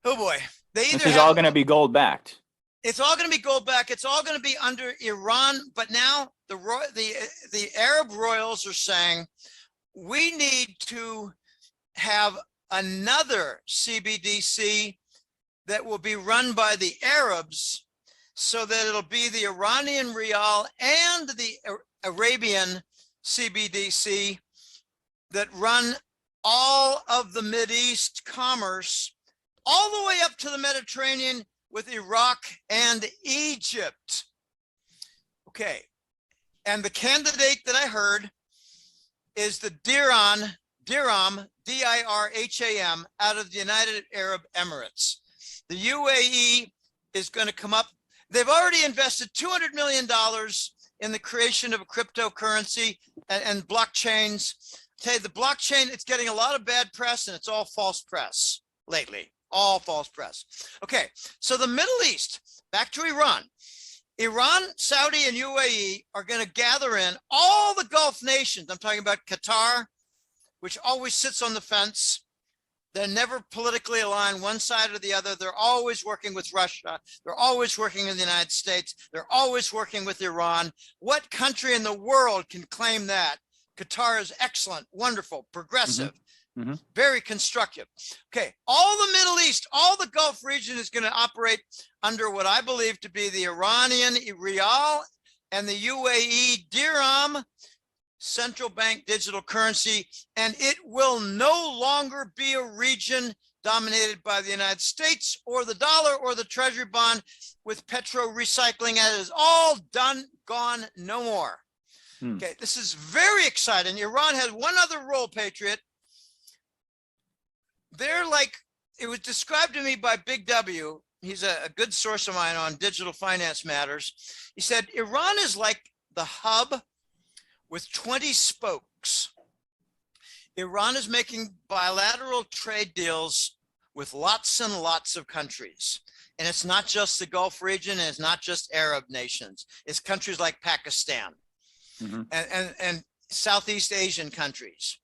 boy. This is all going to be gold backed. It's all going to be gold back. It's all going to be under Iran. But now the Arab royals are saying, we need to have another CBDC that will be run by the Arabs, so that it'll be the Iranian Rial and the Arabian CBDC that run all of the Mideast commerce all the way up to the Mediterranean with Iraq and Egypt. Okay, and the candidate that I heard is the dirham, D-I-R-H-A-M, out of the United Arab Emirates. The UAE is going to come up. They've already invested $200 million in the creation of a cryptocurrency and blockchains. Okay, the blockchain, it's getting a lot of bad press, and it's all false press lately, all false press. Okay, so the Middle East, back to Iran. Iran, Saudi, and UAE are going to gather in all the Gulf nations. I'm talking about Qatar, which always sits on the fence. They're never politically aligned one side or the other. They're always working with Russia. They're always working with the United States. They're always working with Iran. What country in the world can claim that? Qatar is excellent, wonderful, progressive, very constructive. Okay, all the Middle East, all the Gulf region is going to operate under what I believe to be the Iranian Rial and the UAE dirham, central bank digital currency, and it will no longer be a region dominated by the United States or the dollar or the Treasury bond with petro recycling. It is all done, gone, no more. Okay, this is very exciting. Iran has one other role, Patriot. They're like, it was described to me by Big W. He's a good source of mine on digital finance matters. He said, Iran is like the hub with 20 spokes. Iran is making bilateral trade deals with lots and lots of countries. And it's not just the Gulf region, and it's not just Arab nations. It's countries like Pakistan and Southeast Asian countries.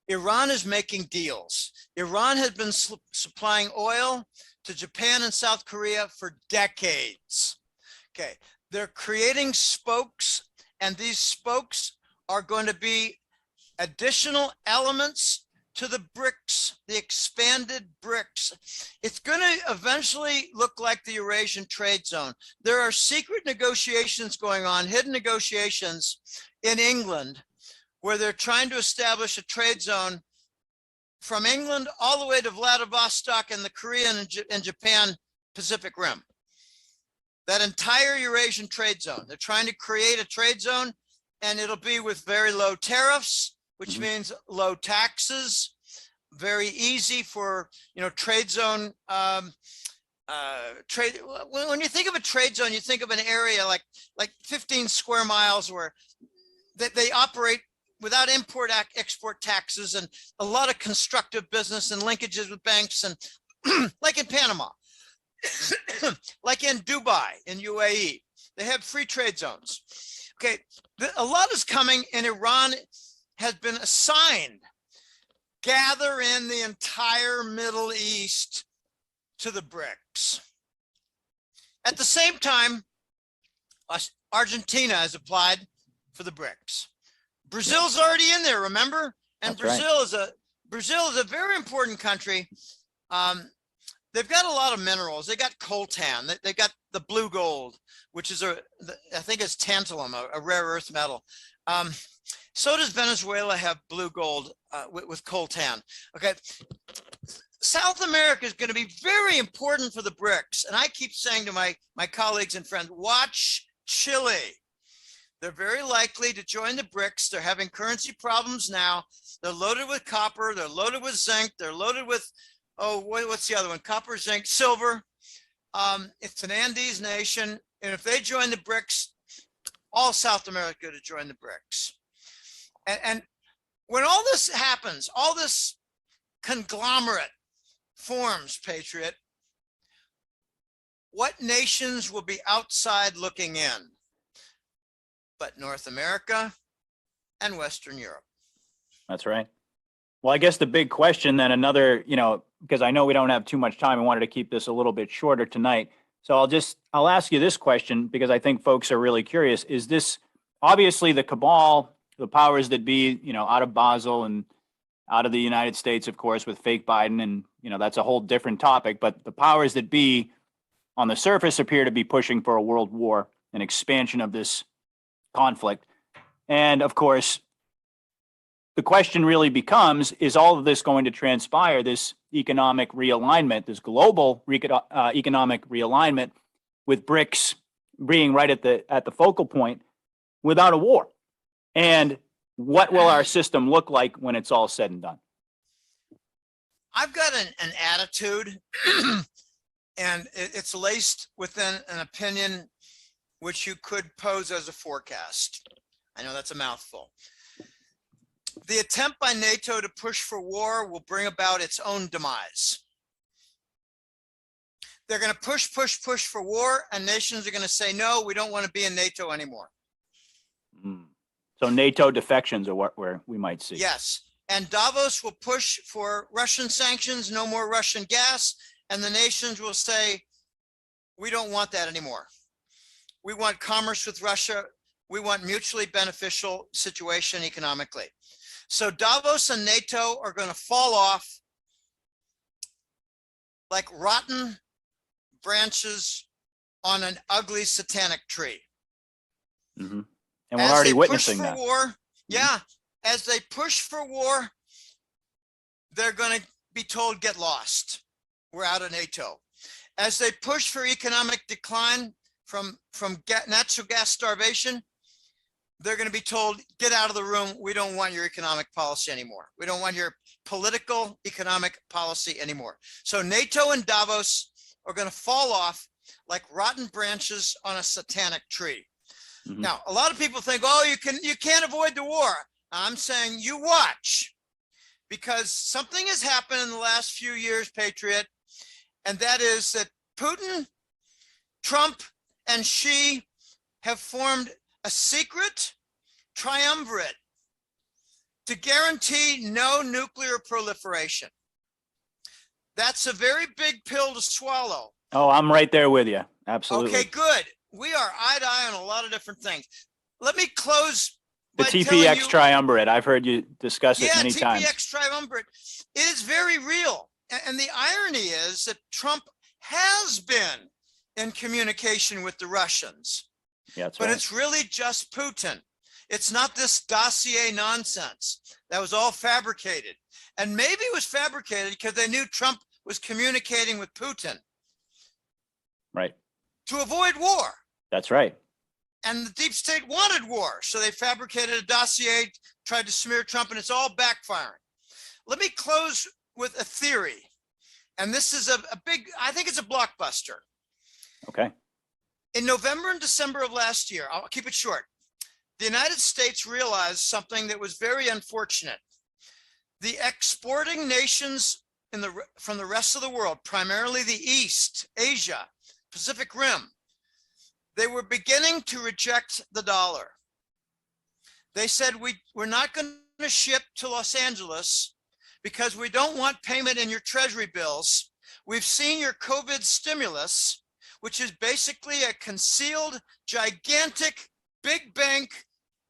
Iran is making deals. Iran has been supplying oil to Japan and South Korea for decades. Okay, they're creating spokes, and these spokes are going to be additional elements to the BRICS, the expanded BRICS. It's going to eventually look like the Eurasian trade zone. There are secret negotiations going on, hidden negotiations in England, where they're trying to establish a trade zone from England all the way to Vladivostok and the Korean and Japan Pacific Rim. That entire Eurasian trade zone. They're trying to create a trade zone, and it'll be with very low tariffs, which means low taxes, very easy for, trade zone trade. When you think of a trade zone, you think of an area like 15 square miles where they operate without import-export taxes and a lot of constructive business and linkages with banks, and like in Panama, like in Dubai, in UAE, they have free trade zones. Okay, a lot is coming, and Iran has been assigned, gather in the entire Middle East to the BRICS. At the same time, Argentina has applied for the BRICS. Brazil's already in there, remember? And Brazil is a very important country. They've got a lot of minerals. They got coltan. They got the blue gold, which is I think it's tantalum, a rare earth metal. So does Venezuela have blue gold with coltan. Okay, South America is going to be very important for the BRICS. And I keep saying to my colleagues and friends, watch Chile. They're very likely to join the BRICS. They're having currency problems now. They're loaded with copper. They're loaded with zinc. They're loaded with, what's the other one? Copper, zinc, silver. It's an Andes nation. And if they join the BRICS, all South America to join the BRICS. And when all this happens, all this conglomerate forms, Patriot, what nations will be outside looking in? But North America and Western Europe. That's right. Well, I guess the big question then, because I know we don't have too much time, I wanted to keep this a little bit shorter tonight. So I'll ask you this question, because I think folks are really curious. Is this, obviously the cabal the powers that be, out of Basel and out of the United States, of course, with fake Biden. And, that's a whole different topic. But the powers that be on the surface appear to be pushing for a world war, an expansion of this conflict. And of course, the question really becomes, is all of this going to transpire, this economic realignment, this global economic realignment, with BRICS being right at the focal point, without a war? And what will our system look like when it's all said and done? I've got an attitude, and it's laced within an opinion which you could pose as a forecast. I know that's a mouthful. The attempt by NATO to push for war will bring about its own demise. They're going to push for war, and nations are going to say, no, we don't want to be in NATO anymore. So NATO defections are where we might see. Yes. And Davos will push for Russian sanctions, no more Russian gas. And the nations will say, we don't want that anymore. We want commerce with Russia. We want mutually beneficial situation economically. So Davos and NATO are going to fall off like rotten branches on an ugly satanic tree. Mm-hmm. And we're already witnessing that. Yeah. As they push for war, they're going to be told, get lost. We're out of NATO. As they push for economic decline from natural gas starvation, they're going to be told, get out of the room. We don't want your economic policy anymore. We don't want your political economic policy anymore. So NATO and Davos are going to fall off like rotten branches on a satanic tree. Mm-hmm. Now, a lot of people think, oh, you can't avoid the war. I'm saying you watch, because something has happened in the last few years, Patriot, and that is that Putin, Trump, and Xi have formed a secret triumvirate to guarantee no nuclear proliferation. That's a very big pill to swallow. Oh, I'm right there with you. Absolutely. Okay, good. We are eye to eye on a lot of different things. Let me close. The TPX triumvirate. I've heard you discuss it many times. Yeah, TPX triumvirate. It is very real. And the irony is that Trump has been in communication with the Russians. Yeah, that's but right. It's really just Putin. It's not this dossier nonsense that was all fabricated. And maybe it was fabricated because they knew Trump was communicating with Putin. Right. To avoid war. That's right. And the deep state wanted war. So they fabricated a dossier, tried to smear Trump, and it's all backfiring. Let me close with a theory. And this is a big, I think it's a blockbuster. Okay. In November and December of last year, I'll keep it short, the United States realized something that was very unfortunate. The exporting nations from the rest of the world, primarily the East, Asia, Pacific Rim, they were beginning to reject the dollar. They said, we're not going to ship to Los Angeles because we don't want payment in your treasury bills. We've seen your COVID stimulus, which is basically a concealed, gigantic, big bank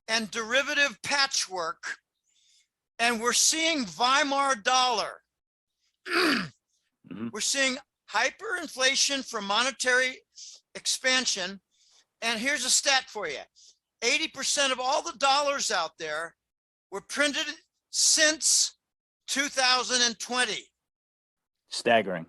and derivative patchwork. And we're seeing Weimar dollar. Mm-hmm. We're seeing hyperinflation from monetary expansion. And here's a stat for you. 80% of all the dollars out there were printed since 2020. Staggering.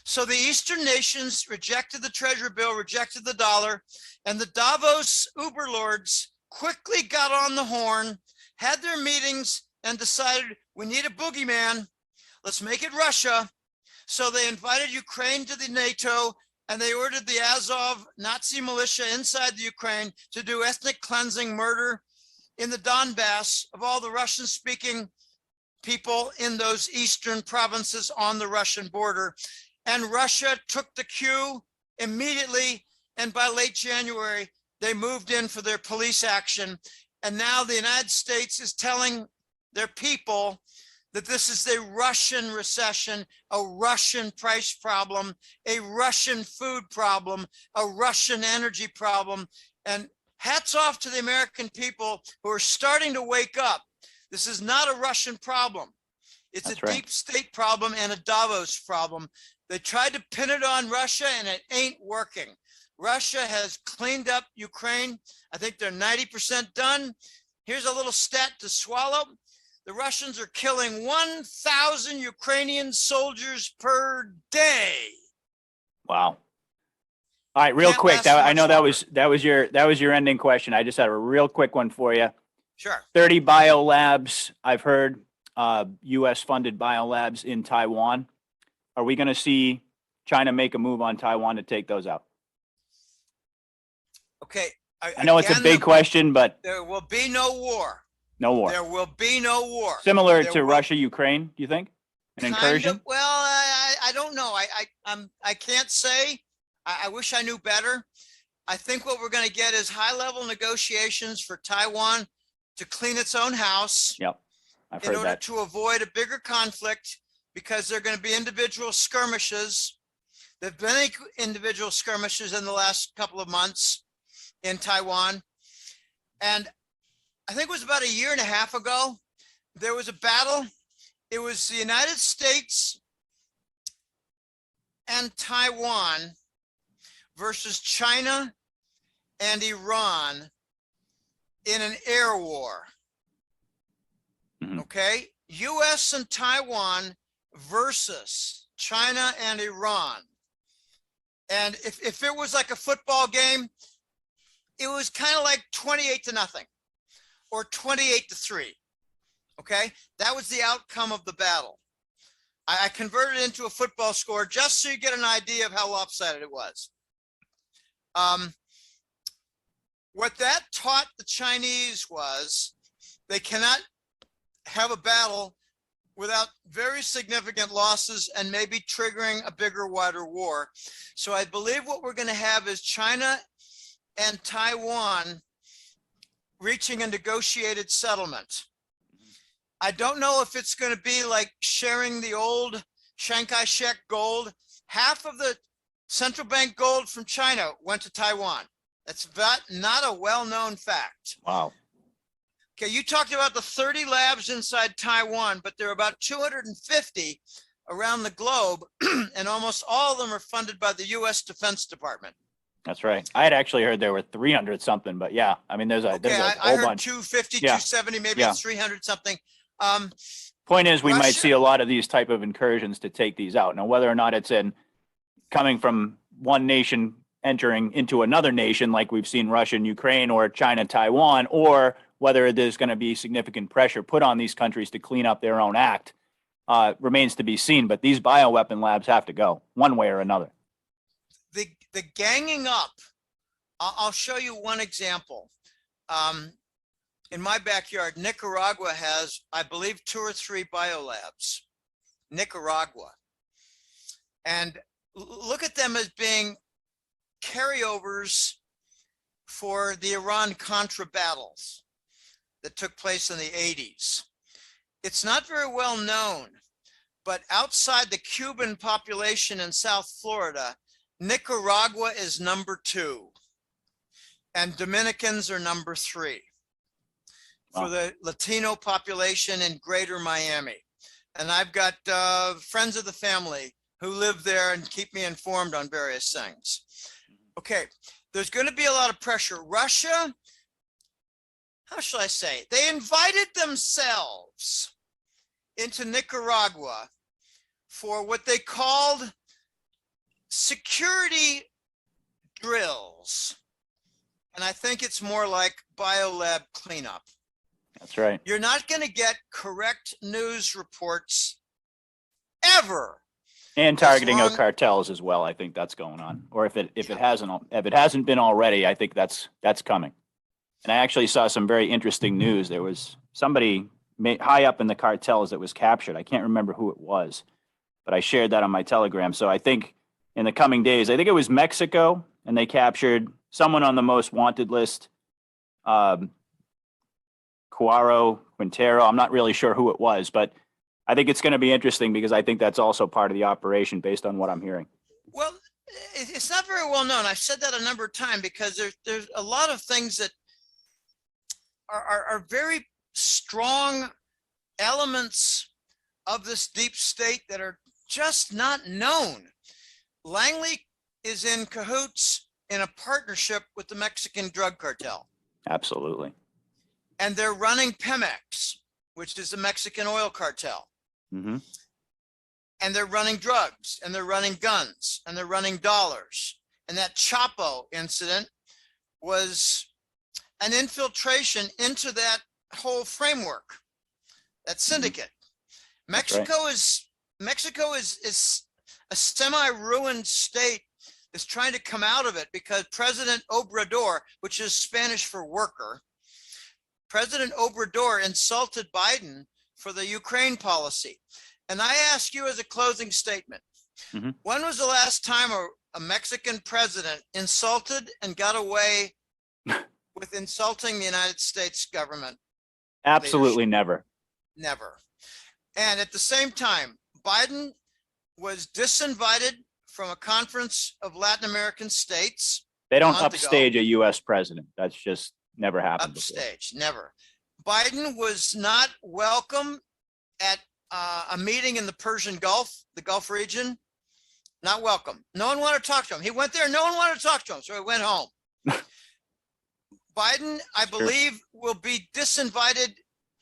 So the Eastern nations rejected the treasury bill, rejected the dollar, and the Davos Uberlords quickly got on the horn, had their meetings, and decided we need a boogeyman. Let's make it Russia. So they invited Ukraine to the NATO, and they ordered the Azov Nazi militia inside the Ukraine to do ethnic cleansing, murder in the Donbass of all the Russian-speaking people in those eastern provinces on the Russian border. And Russia took the cue immediately, and by late January, they moved in for their police action. And now the United States is telling their people that this is a Russian recession, a Russian price problem, a Russian food problem, a Russian energy problem. And hats off to the American people who are starting to wake up. This is not a Russian problem. It's That's a right. deep state problem and a Davos problem. They tried to pin it on Russia and it ain't working. Russia has cleaned up Ukraine. I think they're 90% done. Here's a little stat to swallow. The Russians are killing 1,000 Ukrainian soldiers per day. Wow. All right, real Can't quick. last I know much that was your ending question. I just had a real quick one for you. Sure. 30 biolabs, I've heard, U.S. funded biolabs in Taiwan. Are we going to see China make a move on Taiwan to take those out? Okay. I know it's a big question, but there will be no war. no war. There will be no war. Similar There to will- Russia, Ukraine, do you think? An incursion? Well, I don't know. I can't say. I wish I knew better. I think what we're going to get is high-level negotiations for Taiwan to clean its own house Yep, I've in heard order that. to avoid a bigger conflict, because there are going to be individual skirmishes. There have been individual skirmishes in the last couple of months in Taiwan. And I think it was about a year and a half ago, there was a battle. It was the United States and Taiwan versus China and Iran in an air war. Mhm. Okay? US and Taiwan versus China and Iran. And if it was like a football game, it was kind of like 28-0 or 28-3. Okay? That was the outcome of the battle. I converted it into a football score just so you get an idea of how lopsided it was. What that taught the Chinese was they cannot have a battle without very significant losses and maybe triggering a bigger, wider war. So I believe what we're going to have is China and Taiwan reaching a negotiated settlement. I don't know if it's going to be like sharing the old Chiang Kai-shek gold. Half of the central bank gold from China went to Taiwan. That's not a well-known fact. Wow. Okay, you talked about the 30 labs inside Taiwan, but there are about 250 around the globe, and almost all of them are funded by the U.S. Defense Department. That's right. I had actually heard there were 300 something, but yeah, I mean, there's a I whole heard bunch. 250, Yeah. 270, maybe Yeah. it's 300 something. Point is, we might Russia- see a lot of these type of incursions to take these out. Now, whether or not it's coming from one nation entering into another nation, like we've seen Russia and Ukraine or China, Taiwan, or whether there's going to be significant pressure put on these countries to clean up their own act, remains to be seen. But these bioweapon labs have to go one way or another. The ganging up, I'll show you one example. In my backyard, Nicaragua has, I believe, 2 or 3 biolabs. Nicaragua. And look at them as being carryovers for the Iran-Contra battles that took place in the 80s. It's not very well known, but outside the Cuban population in South Florida, Nicaragua is number 2, and Dominicans are number 3 for the Latino population in greater Miami. And I've got friends of the family who live there and keep me informed on various things. Okay, there's going to be a lot of pressure. Russia, how shall I say, they invited themselves into Nicaragua for what they called security drills. And I think it's more like biolab cleanup. That's right. You're not going to get correct news reports ever. And targeting of long- cartels as well. I think that's going on. Or if it hasn't been already, I think that's coming. And I actually saw some very interesting news. There was somebody high up in the cartels that was captured. I can't remember who it was, but I shared that on my Telegram. So I think in the coming days, I think it was Mexico, and they captured someone on the most wanted list. Quintero. I'm not really sure who it was, but I think it's going to be interesting because I think that's also part of the operation based on what I'm hearing. Well, it's not very well known. I've said that a number of times because there's a lot of things that are very strong elements of this deep state that are just not known. Langley is in cahoots in a partnership with the Mexican drug cartel. Absolutely. And they're running Pemex, which is the Mexican oil cartel. Mm-hmm. And they're running drugs, and they're running guns, and they're running dollars. And that Chapo incident was an infiltration into that whole framework, that syndicate. Mexico is a semi-ruined state that's trying to come out of it because President Obrador, which is Spanish for worker, President Obrador insulted Biden for the Ukraine policy. And I ask you as a closing statement, when was the last time a Mexican president insulted and got away with insulting the United States government? Absolutely never. Never. And at the same time, Biden was disinvited from a conference of Latin American states. They don't upstage a U.S. president. That's just never happened. Upstage, never. Biden was not welcome at a meeting in the Persian Gulf, the Gulf region. Not welcome. No one wanted to talk to him. He went there. No one wanted to talk to him. So he went home. Biden, I believe, will be disinvited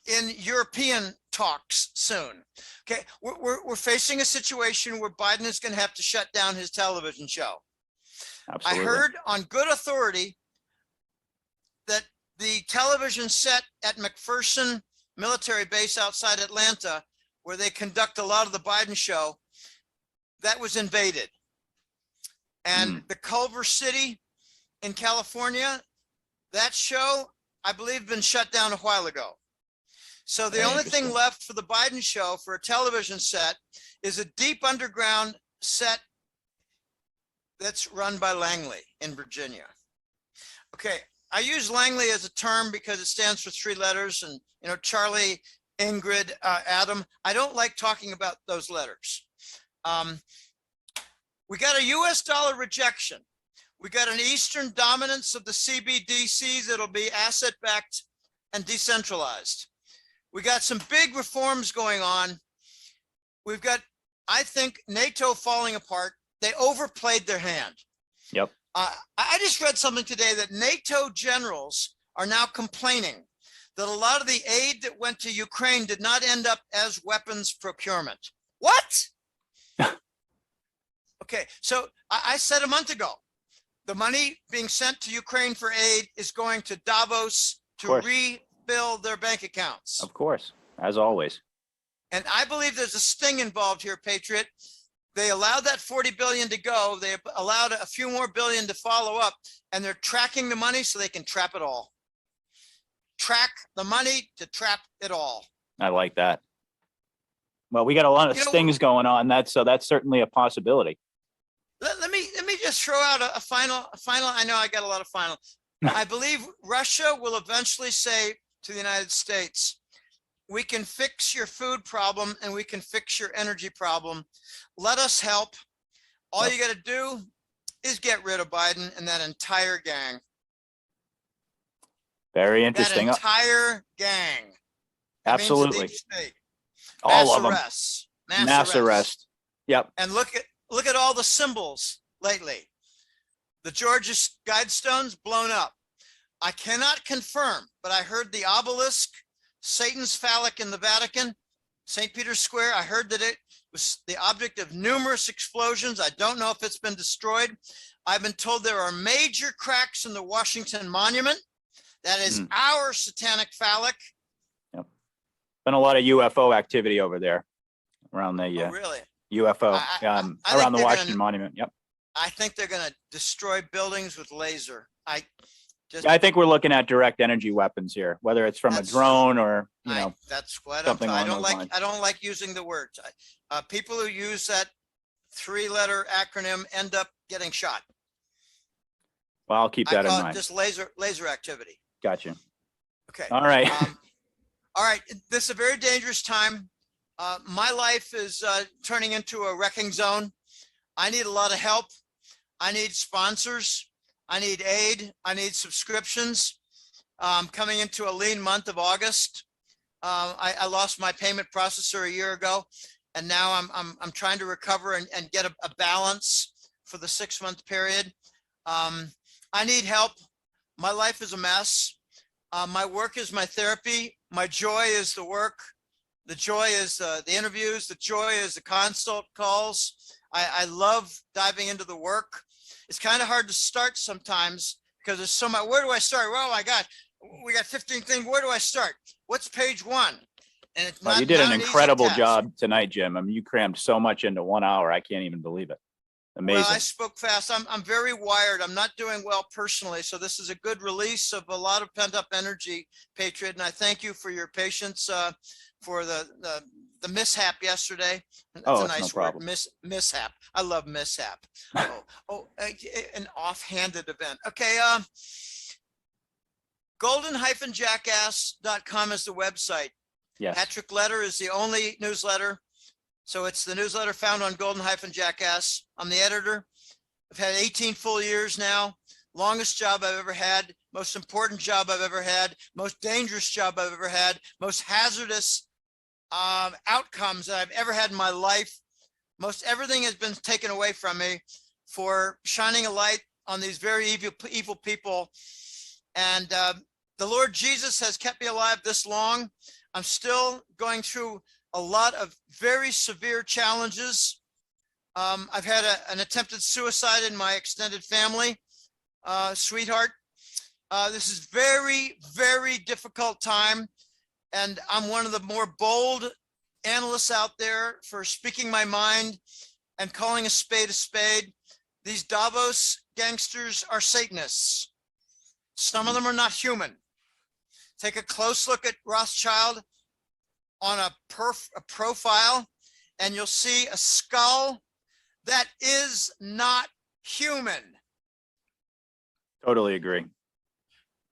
in European talks soon. Okay, we're facing a situation where Biden is going to have to shut down his television show. Absolutely. I heard on good authority that the television set at McPherson military base outside Atlanta, where they conduct a lot of the Biden show, that was invaded. And the Culver City in California, that show, I believe, been shut down a while ago. So the only thing left for the Biden show for a television set is a deep underground set that's run by Langley in Virginia. Okay, I use Langley as a term because it stands for 3 letters, and you know, Charlie, Ingrid, Adam. I don't like talking about those letters. We got a US dollar rejection. We got an Eastern dominance of the CBDCs that'll be asset-backed and decentralized. We got some big reforms going on. We've got, I think, NATO falling apart. They overplayed their hand. Yep. I just read something today that NATO generals are now complaining that a lot of the aid that went to Ukraine did not end up as weapons procurement. What? Okay, so I said a month ago, the money being sent to Ukraine for aid is going to Davos to rebuild their bank accounts. Of course, as always. And I believe there's a sting involved here, Patriot. They allowed that 40 billion to go. They allowed a few more billion to follow up, and they're tracking the money so they can trap it all. Track the money to trap it all. I like that. Well, we got a lot of stings going on. That's certainly a possibility. Let me just throw out a final. I know I got a lot of final. I believe Russia will eventually say to the United States, we can fix your food problem and we can fix your energy problem. Let us help. All you got to do is get rid of Biden and that entire gang. Very interesting. That entire gang. That Absolutely. means the deep state. All of them. Mass arrest. Yep. And look at all the symbols lately. The Georgia Guidestones blown up. I cannot confirm, but I heard the obelisk, Satan's phallic in the Vatican, St. Peter's Square. I heard that it was the object of numerous explosions. I don't know if it's been destroyed. I've been told there are major cracks in the Washington Monument. That is our satanic phallic. Yep. Been a lot of UFO activity over there around the really? UFO around the Washington Monument. Yep. I think they're going to destroy buildings with laser. I think we're looking at direct energy weapons here, whether it's from a drone or that's what something I don't like. I don't like using the words. People who use that 3-letter acronym end up getting shot. Well, I'll keep that in mind. Just laser activity. Gotcha. Okay. All right. All right. This is a very dangerous time. My life is turning into a wrecking zone. I need a lot of help. I need sponsors. I need aid. I need subscriptions. Coming into a lean month of August. I lost my payment processor a year ago, and now I'm trying to recover and get a balance for the 6-month period. I need help. My life is a mess. My work is my therapy. My joy is the work. The joy is the interviews. The joy is the consult calls. I love diving into the work. It's kind of hard to start sometimes because there's so much. Where do I start? Oh my God, we got 15 things. Where do I start? What's page 1? And it's Well, you did an incredible job tonight, Jim. I mean, you crammed so much into 1 hour. I can't even believe it. Amazing. Well, I spoke fast. I'm very wired. I'm not doing well personally. So this is a good release of a lot of pent up energy, Patriot. And I thank you for your patience for the mishap yesterday. That's a nice word, mishap. I love mishap. An offhanded event. Okay. golden-jackass.com is the website. Yes. Patrick Letter is the only newsletter. So it's the newsletter found on golden-jackass. I'm the editor. I've had 18 full years now. Longest job I've ever had. Most important job I've ever had. Most dangerous job I've ever had. Most hazardous outcomes that I've ever had in my life. Most everything has been taken away from me for shining a light on these very evil people. And the Lord Jesus has kept me alive this long. I'm still going through a lot of very severe challenges. I've had an attempted suicide in my extended family, sweetheart. This is very, very difficult time. And I'm one of the more bold analysts out there for speaking my mind and calling a spade a spade. These Davos gangsters are Satanists. Some of them are not human. Take a close look at Rothschild on a profile, and you'll see a skull that is not human. Totally agree.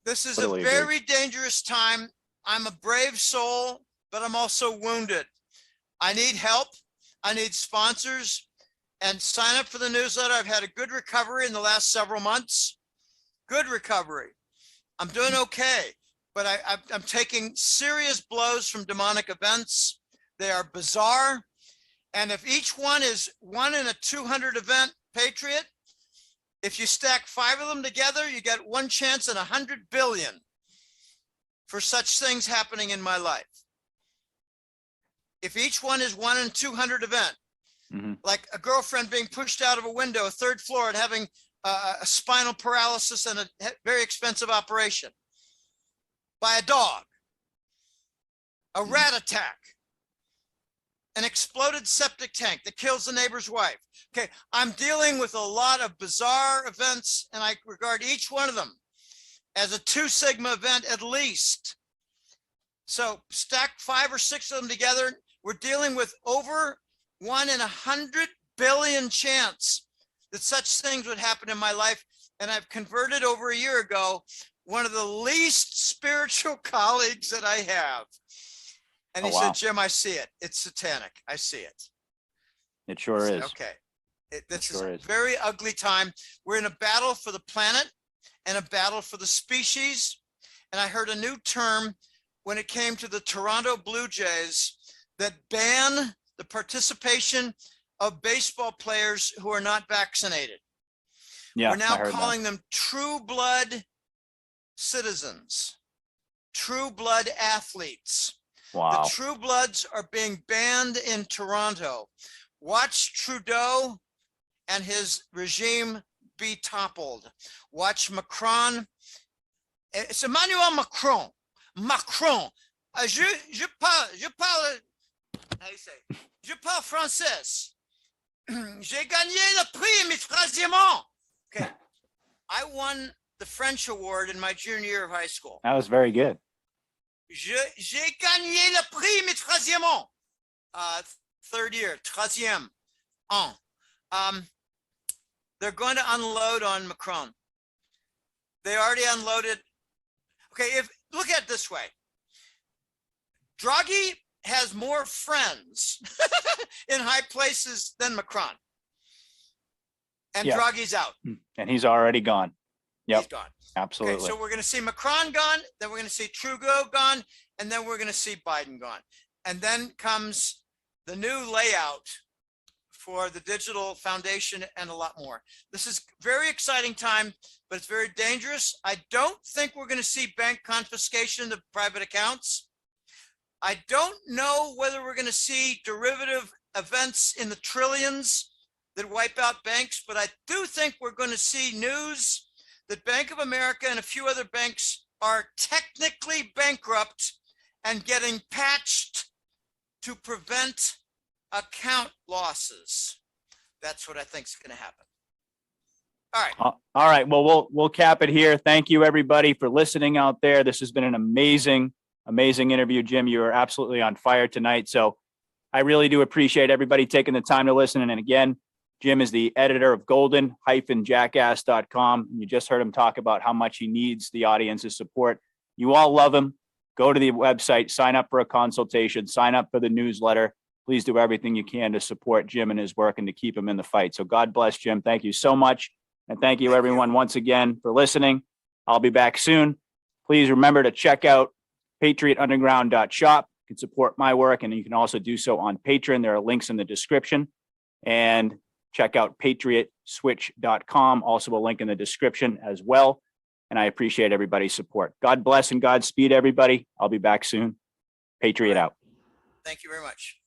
This is a very dangerous time. I'm a brave soul, but I'm also wounded. I need help. I need sponsors, and sign up for the newsletter. I've had a good recovery in the last several months. Good recovery. I'm doing okay. But I'm taking serious blows from demonic events. They are bizarre. And if each one is 1 in a 200 event, Patriot, if you stack 5 of them together, you get 1 chance in 100 billion for such things happening in my life. If each one is 1 in 200 event, like a girlfriend being pushed out of a window, 3rd floor, and having a spinal paralysis and a very expensive operation. By a dog, a rat attack, an exploded septic tank that kills the neighbor's wife. Okay, I'm dealing with a lot of bizarre events, and I regard each one of them as a 2 sigma event at least. So stack 5 or 6 of them together. We're dealing with over 1 in 100 billion chance that such things would happen in my life. And I've converted over a year ago one of the least spiritual colleagues that I have. And he said, Jim, I see it. It's satanic. I see it. It sure is. Okay. This is a very ugly time. We're in a battle for the planet and a battle for the species. And I heard a new term when it came to the Toronto Blue Jays that ban the participation of baseball players who are not vaccinated. Yeah, we're now calling them true blood citizens, true blood athletes. Wow. The true bloods are being banned in Toronto. Watch Trudeau and his regime be toppled. Watch Macron. It's Emmanuel Macron. Macron. Je parle, how you say? Je parle français. J'ai gagné le prix, mes troisièmement. Okay. I won the French award in my junior year of high school. That was very good. J'ai gagné le prix, mes troisièmement. 3rd year, troisième. They're going to unload on Macron. They already unloaded. Okay, look at it this way. Draghi has more friends in high places than Macron. And Yeah. Draghi's out. And he's already gone. Yep. He's gone. Absolutely. Okay, so we're going to see Macron gone, then we're going to see Trudeau gone, and then we're going to see Biden gone. And then comes the new layout for the digital foundation and a lot more. This is very exciting time, but it's very dangerous. I don't think we're going to see bank confiscation of private accounts. I don't know whether we're going to see derivative events in the trillions that wipe out banks, but I do think we're going to see news that Bank of America and a few other banks are technically bankrupt and getting patched to prevent account losses. That's what I think is going to happen. All right. All right. Well, we'll cap it here. Thank you, everybody, for listening out there. This has been an amazing interview. Jim, you are absolutely on fire tonight. So I really do appreciate everybody taking the time to listen. And again, Jim is the editor of golden-jackass.com. You just heard him talk about how much he needs the audience's support. You all love him. Go to the website, sign up for a consultation, sign up for the newsletter. Please do everything you can to support Jim and his work and to keep him in the fight. So God bless, Jim. Thank you so much. And thank you, everyone, once again for listening. I'll be back soon. Please remember to check out patriotunderground.shop. You can support my work, and you can also do so on Patreon. There are links in the description. And check out patriotswitch.com, also a link in the description as well. And I appreciate everybody's support. God bless and Godspeed, everybody. I'll be back soon. Patriot out. Thank you very much.